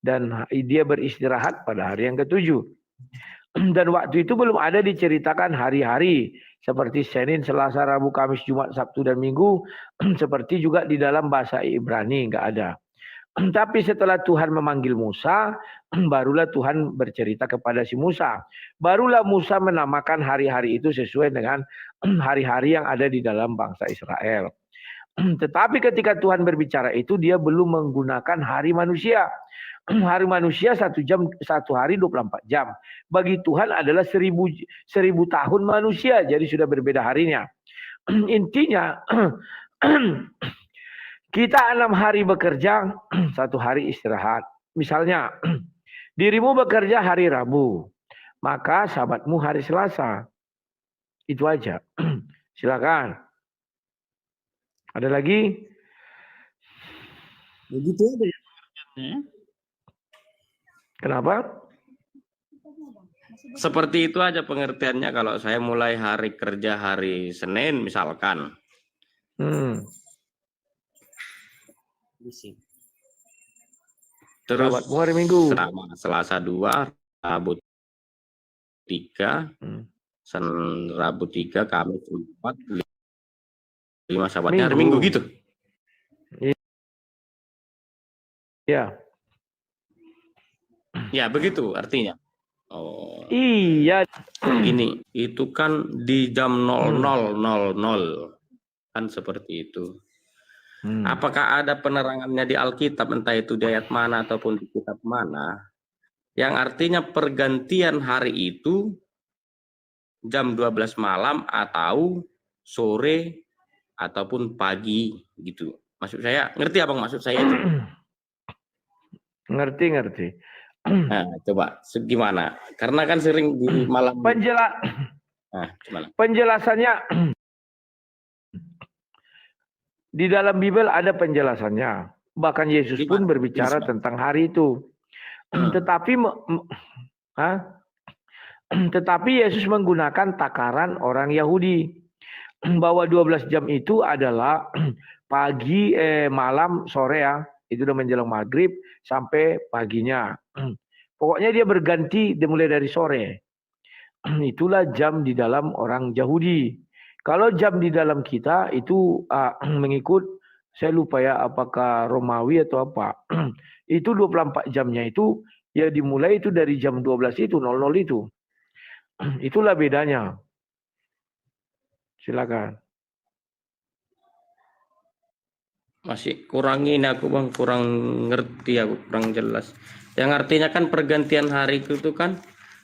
dan dia beristirahat pada hari yang ke-7. Dan waktu itu belum ada diceritakan hari-hari seperti Senin, Selasa, Rabu, Kamis, Jumat, Sabtu, dan Minggu. Seperti juga di dalam bahasa Ibrani nggak ada. Tapi setelah Tuhan memanggil Musa, barulah Tuhan bercerita kepada si Musa. Barulah Musa menamakan hari-hari itu sesuai dengan hari-hari yang ada di dalam bangsa Israel. Tetapi ketika Tuhan berbicara itu, dia belum menggunakan hari manusia. Hari manusia 1 jam, 1 hari 24 jam. Bagi Tuhan adalah 1000 tahun manusia, jadi sudah berbeda harinya. Intinya, kita 6 hari bekerja, 1 hari istirahat. Misalnya, dirimu bekerja hari Rabu, maka sahabatmu hari Selasa. Itu aja. Silakan. Ada lagi? Begitu aja ya. Kenapa? Seperti itu aja pengertiannya kalau saya mulai hari kerja hari Senin misalkan. Terus hari Minggu. Selasa 2, Rabu 3, Rabu 3, Kamis 4, 5 sahabatnya hari Minggu gitu. Ya. Ya begitu artinya. Oh. Iya. Ini itu kan di jam 00.00 kan seperti itu. Apakah ada penerangannya di Alkitab, entah itu di ayat mana ataupun di kitab mana, yang artinya pergantian hari itu jam 12 malam atau sore ataupun pagi gitu. Maksud saya, ngerti abang maksud saya itu? Ngerti. Nah, coba gimana? Karena kan sering di malam. Penjelasannya di dalam Bible ada penjelasannya. Bahkan Yesus pun berbicara tentang hari itu. Tetapi Yesus menggunakan takaran orang Yahudi. Bahwa 12 jam itu adalah pagi, malam, sore ya. Itu udah menjelang maghrib sampai paginya. Pokoknya dia berganti dimulai dari sore. Itulah jam di dalam orang Yahudi. Kalau jam di dalam kita itu mengikut, saya lupa ya apakah Romawi atau apa. Itu 24 jamnya itu ya dimulai itu dari jam 12 itu, 00 itu. Itulah bedanya. Silakan. Masih kurang ini aku bang, kurang ngerti aku, kurang jelas. Yang artinya kan pergantian hari itu kan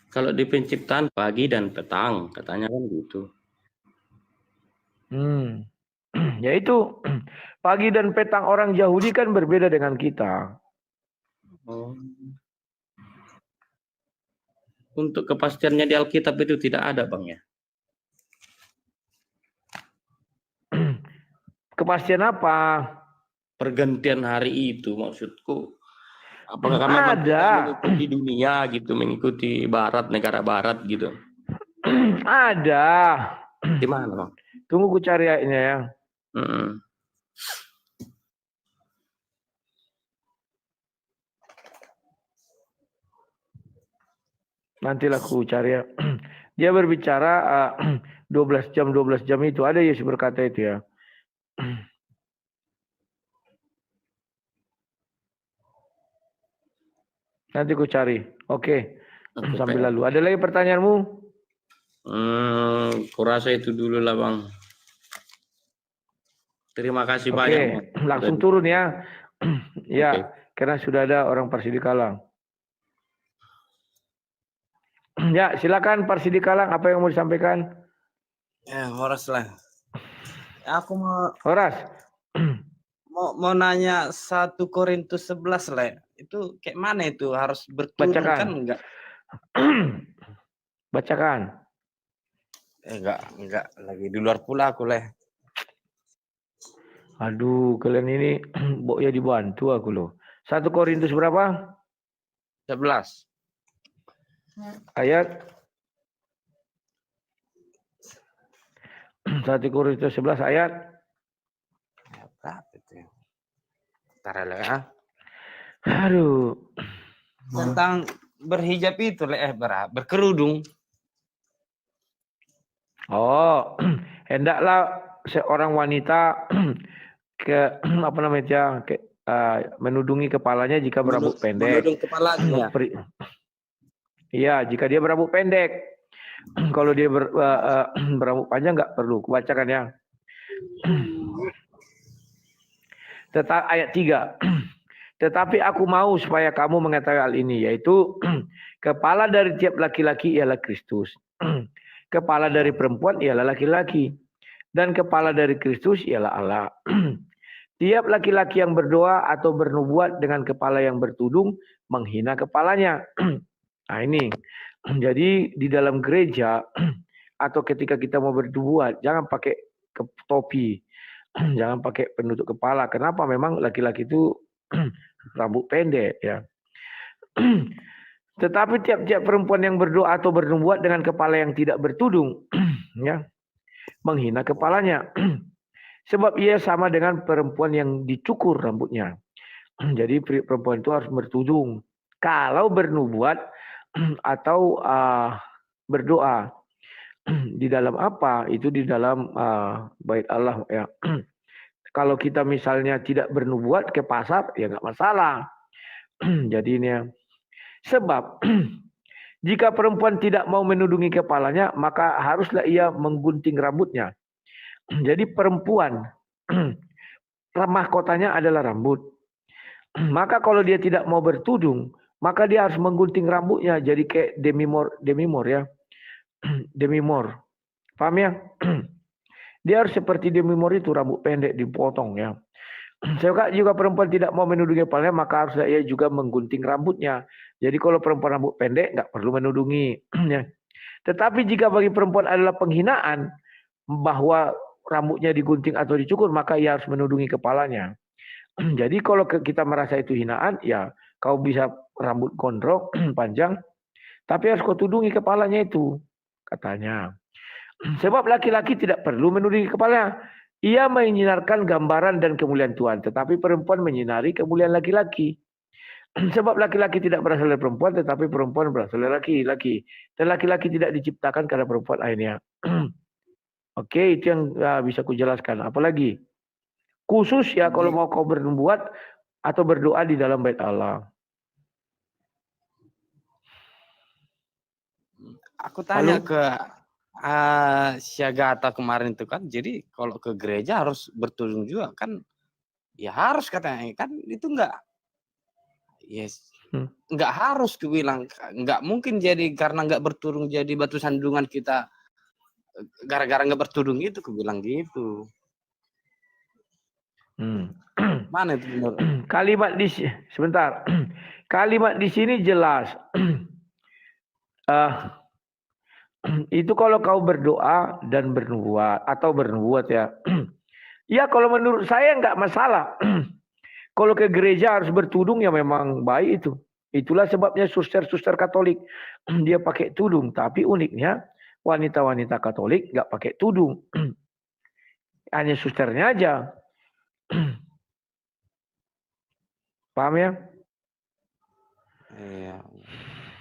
kalau di penciptaan pagi dan petang, katanya kan gitu. Ya itu pagi dan petang orang Yahudi kan berbeda dengan kita. Untuk kepastiannya di Alkitab itu tidak ada bang ya? Kepastian apa? Pergantian hari itu maksudku. Apakah kami mengikuti dunia gitu, mengikuti barat, negara barat gitu? Ada. Di mana bang? Tunggu ku cari ayatnya ya. Nantilah ku cari ya. Dia berbicara 12 jam itu. Ada Yesus berkata itu ya. Nanti ku cari. Oke. Sambil lalu. Ada lagi pertanyaanmu? Kurasa itu dulu lah bang. Terima kasih Oke, banyak. Bang. langsung turun ya. Ya, Oke. karena sudah ada orang Parsidikalang. Ya, silakan Parsidikalang, apa yang mau disampaikan? Ya, Horas lah. Aku mau Horas. mau nanya 1 Korintus 11 lah. Itu kayak mana itu harus berturun Bacakan. kan enggak? Bacakan. Enggak lagi di luar pula aku leh. Aduh, kalian ini ya dibantu aku loh. 1 Korintus berapa? 11. Ayat 1 Korintus 11 ayat. Berapa itu? Bentar ya. Aduh. Tentang berhijab itu leh berkerudung. Oh, hendaklah seorang wanita apa namanya menudungi kepalanya jika berambut pendek. Menudung kepalanya. Iya, jika dia berambut pendek. Kalau dia berambut panjang nggak perlu. Kubacakan ya. Ayat 3. Tetapi aku mau supaya kamu mengetahui hal ini, yaitu kepala dari tiap laki-laki ialah Kristus. Kepala dari perempuan ialah laki-laki. Dan kepala dari Kristus ialah Allah. Tiap laki-laki yang berdoa atau bernubuat dengan kepala yang bertudung menghina kepalanya. Nah ini. Jadi di dalam gereja atau ketika kita mau bernubuat, jangan pakai topi. Jangan pakai penutup kepala. Kenapa? Memang laki-laki itu rambut pendek ya. Tetapi tiap-tiap perempuan yang berdoa atau bernubuat dengan kepala yang tidak bertudung ya, menghina kepalanya. Sebab ia sama dengan perempuan yang dicukur rambutnya. Jadi perempuan itu harus bertudung. Kalau bernubuat atau berdoa di dalam apa? Itu di dalam bait Allah ya. Kalau kita misalnya tidak bernubuat ke pasar, ya nggak masalah. Jadi ini ya. Sebab jika perempuan tidak mau menudungi kepalanya, maka haruslah ia menggunting rambutnya. Jadi perempuan, mahkotanya adalah rambut. Maka kalau dia tidak mau bertudung, maka dia harus menggunting rambutnya. Jadi kayak demimor ya. Demimor. Paham ya? Dia harus seperti demimor itu, rambut pendek dipotong ya. Juga perempuan tidak mau menudungi kepalanya, maka harus ia juga menggunting rambutnya. Jadi kalau perempuan rambut pendek nggak perlu menudungi. Ya. Tetapi jika bagi perempuan adalah penghinaan bahwa rambutnya digunting atau dicukur, maka ia harus menudungi kepalanya. Jadi kalau kita merasa itu hinaan, ya kau bisa rambut gondrong panjang, tapi harus kau tudungi kepalanya itu, katanya. Sebab laki-laki tidak perlu menudungi kepalanya. Ia menyinarkan gambaran dan kemuliaan Tuhan. Tetapi perempuan menyinari kemuliaan laki-laki. Sebab laki-laki tidak berasal dari perempuan, tetapi perempuan berasal dari laki-laki. Dan laki-laki tidak diciptakan karena perempuan akhirnya. Oke, itu yang bisa kujelaskan. Apalagi? Khusus ya kalau mau kau bernubuat atau berdoa di dalam bait Allah. Aku tanya ke Syagata kemarin itu kan, jadi kalau ke gereja harus bertudung juga kan, ya harus katanya kan, itu enggak, enggak harus kubilang, enggak mungkin jadi karena enggak bertudung jadi batu sandungan kita gara-gara enggak bertudung itu, kubilang gitu. Mana itu benar? Kalimat sebentar. Kalimat di sini jelas. Itu kalau kau berdoa dan bernubuat atau bernubuat ya. Ya kalau menurut saya nggak masalah. Kalau ke gereja harus bertudung ya memang baik itu. Itulah sebabnya suster-suster Katolik dia pakai tudung. Tapi uniknya wanita-wanita Katolik nggak pakai tudung. Hanya susternya aja. Paham ya? Iya.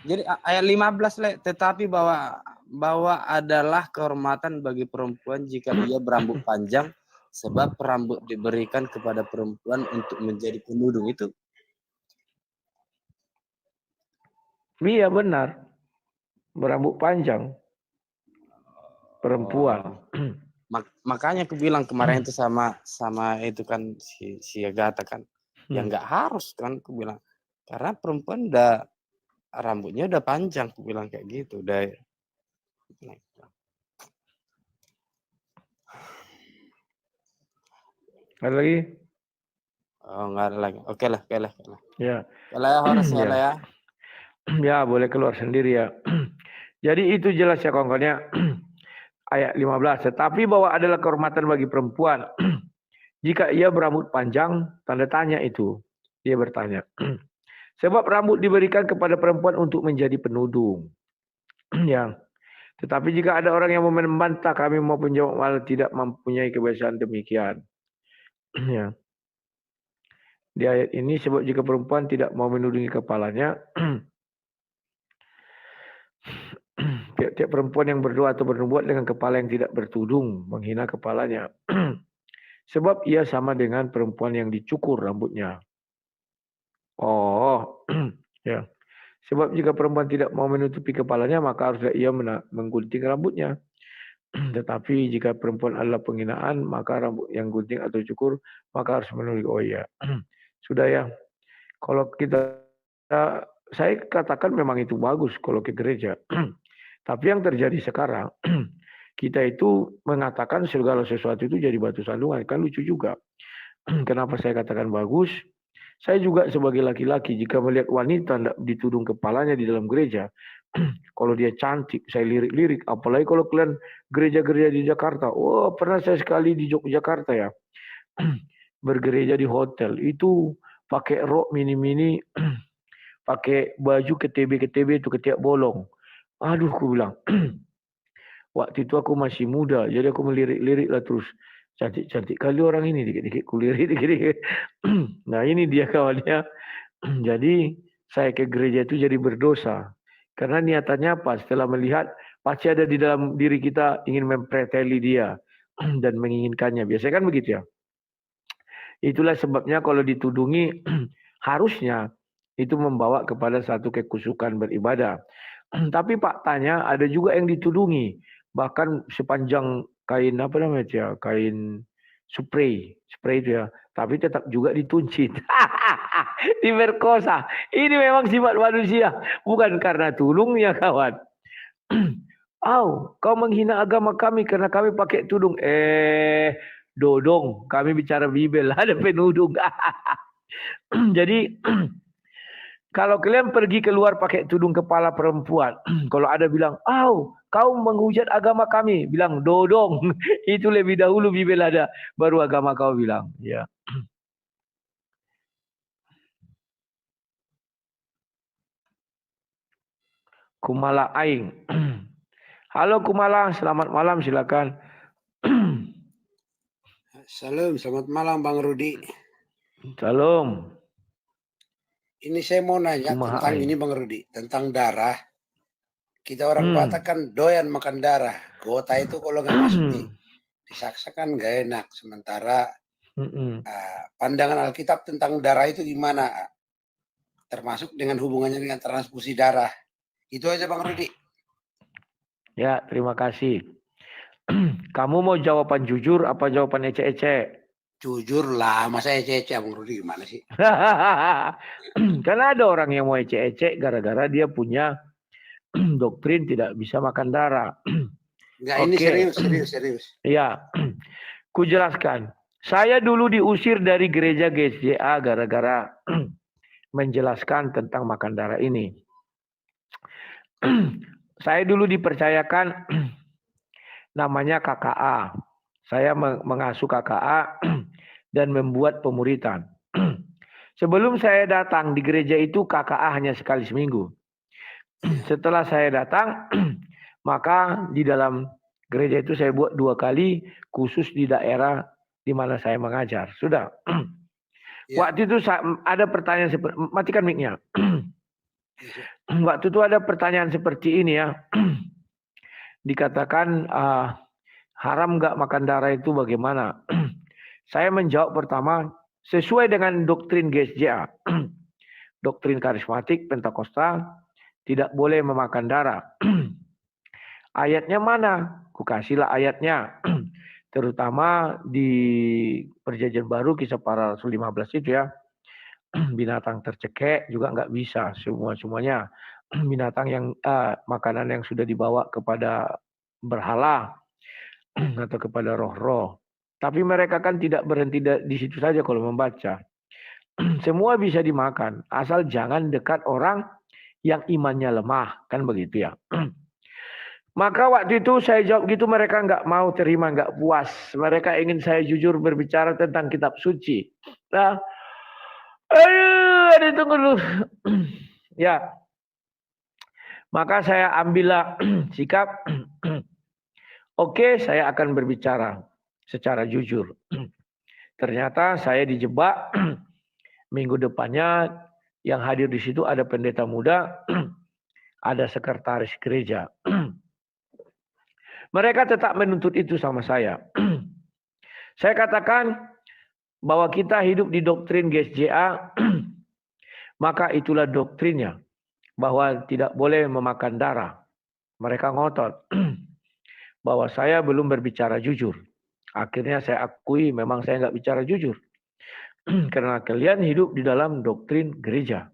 Jadi ayat 15 Le, tetapi bahwa adalah kehormatan bagi perempuan jika dia berambut panjang, sebab rambut diberikan kepada perempuan untuk menjadi penudung itu. Iya benar. Berambut panjang. Perempuan. Makanya aku bilang kemarin itu sama itu kan si Agatha kan, ya nggak harus kan aku bilang, karena perempuan udah rambutnya udah panjang, aku bilang kayak gitu, udah. Ada lagi? Oh, nggak ada lagi. Oke lah. Ya. Kalau ya harus Ya. ya. Ya, boleh keluar sendiri ya. Jadi itu jelas ya kawan-kawannya. Ayat 15. Tetapi bahwa adalah kehormatan bagi perempuan jika ia berambut panjang, tanda tanya itu. Dia bertanya. Sebab rambut diberikan kepada perempuan untuk menjadi penudung. Ya. Tetapi jika ada orang yang membantah kami maupun jawab malah tidak mempunyai kebiasaan demikian. Ya. Di ayat ini sebab jika perempuan tidak mau menudungi kepalanya, tiap-tiap perempuan yang berdoa atau bernubuat dengan kepala yang tidak bertudung menghina kepalanya. Sebab ia sama dengan perempuan yang dicukur rambutnya. Oh, ya. Sebab jika perempuan tidak mau menutupi kepalanya, maka haruslah ia menggunting rambutnya. Tetapi jika perempuan adalah penghinaan, maka rambut yang gunting atau cukur, maka harus menutupi. Oh ya, sudah ya. Kalau kita, saya katakan memang itu bagus kalau ke gereja. Tapi yang terjadi sekarang, kita itu mengatakan segala sesuatu itu jadi batu sandungan. Kan lucu juga. Kenapa saya katakan bagus? Saya juga sebagai laki-laki, jika melihat wanita ditudung kepalanya di dalam gereja, kalau dia cantik, saya lirik-lirik. Apalagi kalau kalian gereja-gereja di Jakarta. Oh, pernah saya sekali di Yogyakarta ya. Bergereja di hotel. Itu pakai rok mini-mini, pakai baju ketebe-ketebe itu ketiak bolong. Aduh, aku bilang. Waktu itu aku masih muda, jadi aku melirik-lirik lah terus. Cantik-cantik kali orang ini, dikit-dikit kulirik, dikit-dikit. Nah ini dia kawannya. Jadi saya ke gereja itu jadi berdosa. Karena niatannya apa? Setelah melihat, pasti ada di dalam diri kita ingin mempreteli dia. Dan menginginkannya. Biasanya kan begitu ya. Itulah sebabnya kalau ditudungi, harusnya itu membawa kepada satu kekusukan beribadah. Tapi faktanya ada juga yang ditudungi. Bahkan sepanjang kain apa namanya ya, kain spray itu ya, tapi tetap juga dituncit, diperkosa. Ini memang sifat manusia, bukan karena tudung ya kawan. Kau menghina agama kami karena kami pakai tudung. Dodong, kami bicara Bibel, ada penudung. Jadi kalau kalian pergi keluar pakai tudung kepala perempuan, kalau ada bilang, kau menghujat agama kami, bilang dodong. Itu lebih dahulu Bibel ada, baru agama kau bilang. Ya. Kumala Aing. Halo Kumala, selamat malam, silakan. Salam, selamat malam Bang Rudi. Salam. Ini saya mau nanya tentang ini Bang Rudi, tentang darah. Kita orang Batak kan doyan makan darah. Gota itu kalau nggak masuk disaksa kan nggak enak. Sementara pandangan Alkitab tentang darah itu gimana? Termasuk dengan hubungannya dengan transfusi darah. Itu aja Bang Rudi. Ya, terima kasih. Kamu mau jawaban jujur apa jawaban ecek-ecek? Jujur lah, masa ecek-ecek Bang Rudi gimana sih? Karena ada orang yang mau ecek-ecek gara-gara dia punya doktrin tidak bisa makan darah. Enggak, ini serius. Iya, ku jelaskan. Saya dulu diusir dari gereja GSJA gara-gara menjelaskan tentang makan darah ini. Saya dulu dipercayakan namanya KKA. Saya mengasuh KKA dan membuat pemuritan. Sebelum saya datang di gereja itu KKA hanya sekali seminggu. Setelah saya datang, maka di dalam gereja itu saya buat 2 kali khusus di daerah di mana saya mengajar. Sudah. Waktu itu ada pertanyaan seperti, matikan mic-nya. Waktu itu ada pertanyaan seperti ini ya. Dikatakan haram nggak makan darah itu bagaimana? Saya menjawab pertama, sesuai dengan doktrin GSJA, doktrin karismatik Pentakosta, tidak boleh memakan darah. Ayatnya mana? Kukasihlah ayatnya. Terutama di Perjanjian Baru kisah para Rasul 15 itu ya. Binatang tercekek juga nggak bisa semuanya. Binatang yang makanan yang sudah dibawa kepada berhala atau kepada roh-roh. Tapi mereka kan tidak berhenti di situ saja kalau membaca. Semua bisa dimakan, asal jangan dekat orang yang imannya lemah, kan begitu ya. Maka waktu itu saya jawab gitu, mereka nggak mau terima, nggak puas. Mereka ingin saya jujur berbicara tentang kitab suci. Nah, ayo, tunggu dulu. Ya, maka saya ambillah sikap. Oke, saya akan berbicara secara jujur. Ternyata saya dijebak. Minggu depannya yang hadir di situ ada pendeta muda, ada sekretaris gereja. Mereka tetap menuntut itu sama saya. Saya katakan bahwa kita hidup di doktrin GSJA, maka itulah doktrinnya, bahwa tidak boleh memakan darah. Mereka ngotot bahwa saya belum berbicara jujur. Akhirnya saya akui memang saya nggak bicara jujur. Karena kalian hidup di dalam doktrin gereja.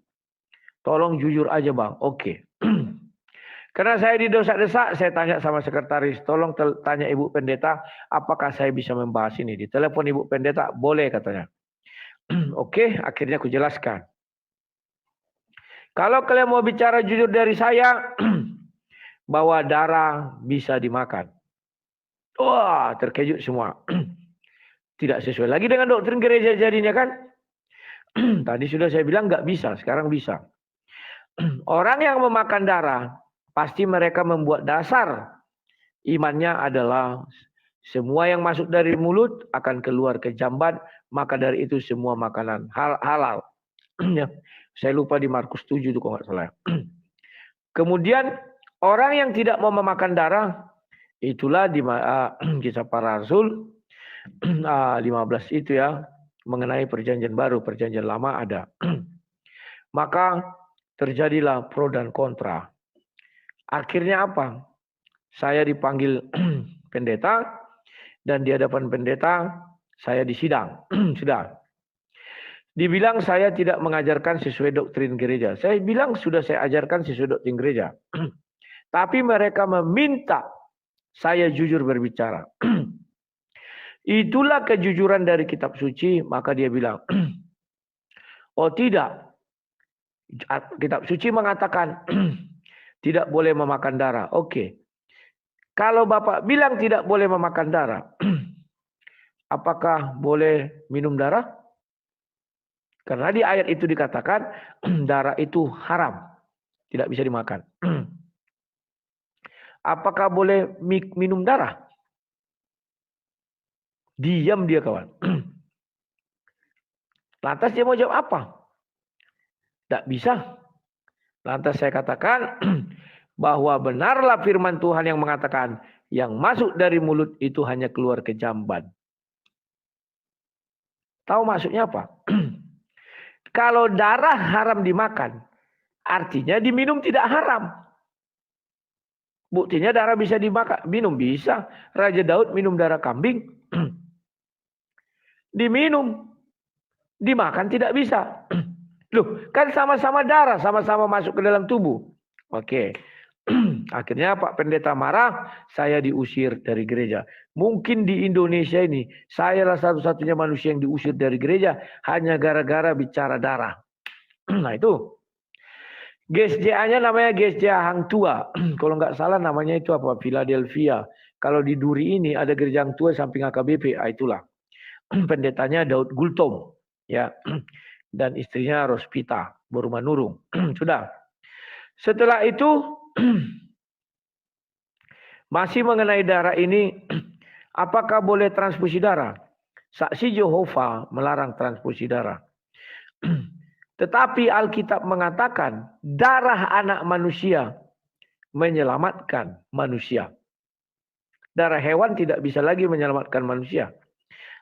Tolong jujur aja bang. Oke. Karena saya didesak-desak, saya tanya sama sekretaris, tolong tanya Ibu Pendeta, apakah saya bisa membahas ini? Di telepon Ibu Pendeta, boleh katanya. Oke, akhirnya aku jelaskan. Kalau kalian mau bicara jujur dari saya, bahwa darah bisa dimakan. Wah, terkejut semua. Tidak sesuai lagi dengan doktrin gereja jadinya kan. Tadi sudah saya bilang nggak bisa, sekarang bisa. Orang yang memakan darah, pasti mereka membuat dasar imannya adalah semua yang masuk dari mulut akan keluar ke jamban, maka dari itu semua makanan halal. Saya lupa di Markus 7 itu kalau nggak salah. Kemudian orang yang tidak mau memakan darah, itulah di kisah para Rasul 15 itu ya, mengenai perjanjian baru, perjanjian lama ada. Maka terjadilah pro dan kontra. Akhirnya apa? Saya dipanggil pendeta, dan di hadapan pendeta saya disidang. Sudah. Dibilang saya tidak mengajarkan sesuai doktrin gereja. Saya bilang sudah saya ajarkan sesuai doktrin gereja. Tapi mereka meminta saya jujur berbicara. Itulah kejujuran dari kitab suci. Maka dia bilang, oh tidak. Kitab suci mengatakan tidak boleh memakan darah. Oke. Kalau Bapak bilang tidak boleh memakan darah, apakah boleh minum darah? Karena di ayat itu dikatakan darah itu haram, tidak bisa dimakan. Apakah boleh minum darah? Diam dia kawan. Lantas dia mau jawab apa? Tidak bisa. Lantas saya katakan bahwa benarlah firman Tuhan yang mengatakan yang masuk dari mulut itu hanya keluar ke jamban. Tahu maksudnya apa? Kalau darah haram dimakan, artinya diminum tidak haram. Buktinya darah bisa dimakan, minum bisa. Raja Daud minum darah kambing. Diminum. Dimakan tidak bisa. Loh, kan sama-sama darah, sama-sama masuk ke dalam tubuh. Oke. Akhirnya Pak Pendeta marah, saya diusir dari gereja. Mungkin di Indonesia ini, saya adalah satu-satunya manusia yang diusir dari gereja hanya gara-gara bicara darah. Nah itu. GSJA-nya namanya GSJA Hang Tua. Kalau nggak salah namanya itu apa? Philadelphia. Kalau di Duri ini ada gereja Hang Tua samping AKBP. Itulah. Pendetanya Daud Gultom. Ya. Dan istrinya Rospita Borumanurung. Sudah. Setelah itu masih mengenai darah ini, apakah boleh transfusi darah? Saksi Yehova melarang transfusi darah. Tetapi Alkitab mengatakan darah anak manusia menyelamatkan manusia. Darah hewan tidak bisa lagi menyelamatkan manusia.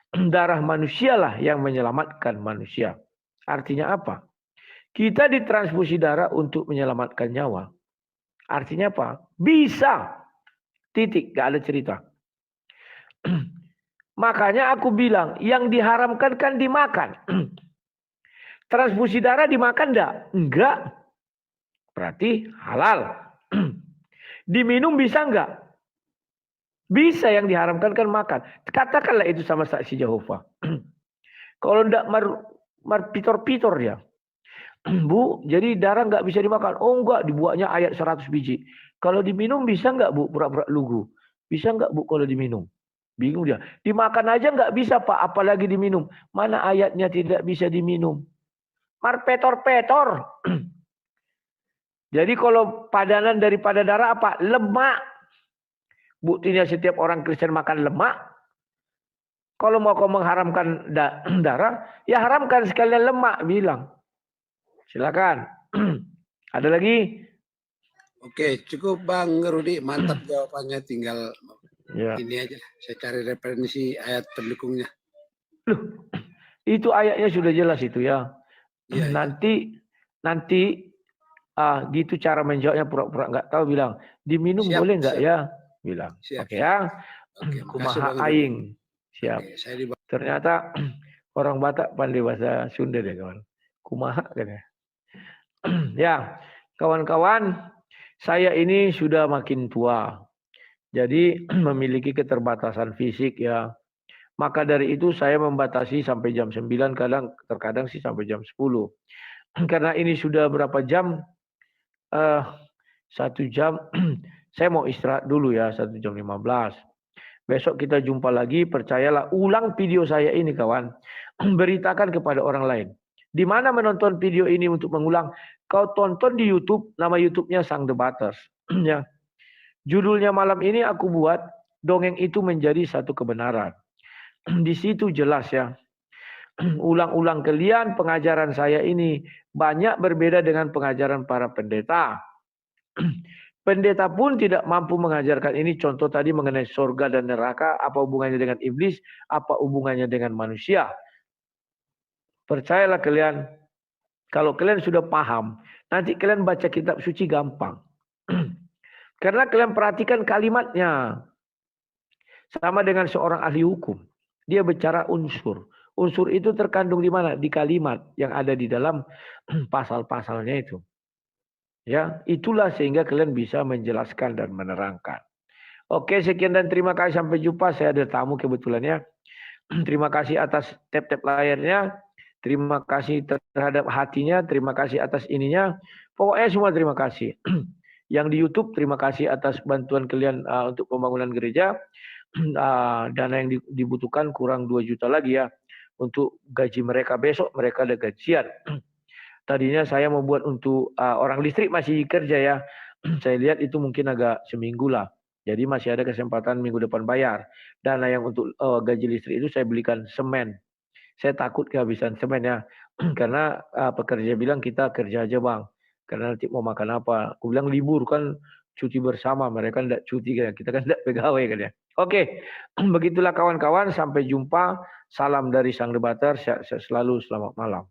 Darah manusialah yang menyelamatkan manusia. Artinya apa? Kita ditransfusi darah untuk menyelamatkan nyawa. Artinya apa? Bisa. Titik. Gak ada cerita. Makanya aku bilang, yang diharamkan kan dimakan. Transfusi darah dimakan enggak? Enggak. Berarti halal. Diminum bisa enggak? Bisa, yang diharamkan kan makan. Katakanlah itu sama saksi Jehovah. Kalau enggak pitor-pitor dia. Bu, jadi darah enggak bisa dimakan. Oh enggak, dibuatnya ayat 100 biji. Kalau diminum bisa enggak Bu? Pura-pura lugu. Bisa enggak Bu kalau diminum? Bingung dia. Dimakan aja nggak bisa Pak, apalagi diminum. Mana ayatnya tidak bisa diminum? Marpetor-petor. Jadi kalau padanan daripada darah apa? Lemak. Buktinya setiap orang Kristen makan lemak. Kalau mau kau mengharamkan darah, ya haramkan sekalian lemak, bilang. Silakan. Ada lagi? Oke, cukup Bang Rudi, mantap jawabannya. Tinggal Ya. ini aja, saya cari referensi ayat pendukungnya. Loh, itu ayatnya sudah jelas itu ya. Iya, nanti gitu cara menjawabnya pura-pura nggak tahu, bilang diminum Siap, boleh nggak siap. ya, bilang. Siap, Oke ya. Oke, makasih Kumaha Bang Rudi. aing. Siap. Oke, saya di Ternyata orang Batak pandai bahasa Sunda deh kawan. Kumaha kan ya. Ya, kawan-kawan, saya ini sudah makin tua. Jadi memiliki keterbatasan fisik ya. Maka dari itu saya membatasi sampai jam 9, terkadang sih sampai jam 10. Karena ini sudah berapa jam? 1 jam. Saya mau istirahat dulu ya, 1 jam 15. Besok kita jumpa lagi, percayalah, ulang video saya ini kawan. Beritakan kepada orang lain. Di mana menonton video ini untuk mengulang? Kau tonton di YouTube, nama YouTube-nya Sang Debaters. Ya. Judulnya malam ini aku buat, dongeng itu menjadi satu kebenaran. Di situ jelas ya. Ulang-ulang kalian pengajaran saya ini banyak berbeda dengan pengajaran para pendeta. Pendeta pun tidak mampu mengajarkan ini. Contoh tadi mengenai surga dan neraka, apa hubungannya dengan iblis, apa hubungannya dengan manusia. Percayalah kalian, kalau kalian sudah paham, nanti kalian baca kitab suci gampang. Karena kalian perhatikan kalimatnya. Sama dengan seorang ahli hukum. Dia bicara unsur. Unsur itu terkandung di mana? Di kalimat yang ada di dalam pasal-pasalnya itu. Ya, itulah sehingga kalian bisa menjelaskan dan menerangkan. Oke, sekian dan terima kasih, sampai jumpa. Saya ada tamu kebetulan ya. Terima kasih atas tap-tap layarnya. Terima kasih terhadap hatinya, terima kasih atas ininya. Pokoknya semua terima kasih. Yang di YouTube terima kasih atas bantuan kalian untuk pembangunan gereja. Dana yang dibutuhkan kurang 2 juta lagi ya. Untuk gaji mereka besok, mereka ada gajian. Tadinya saya mau buat untuk orang listrik masih kerja ya. Saya lihat itu mungkin agak seminggu lah. Jadi masih ada kesempatan minggu depan bayar. Dana yang untuk gaji listrik itu saya belikan semen. Saya takut kehabisan semen ya. Karena pekerja bilang kita kerja aja bang. Karena nanti mau makan apa. Aku bilang libur kan cuti bersama. Mereka tidak cuti kan. Kita kan tidak pegawai kan ya. Oke. Begitulah kawan-kawan. Sampai jumpa. Salam dari Sang Debater. Sehat selalu. Selamat malam.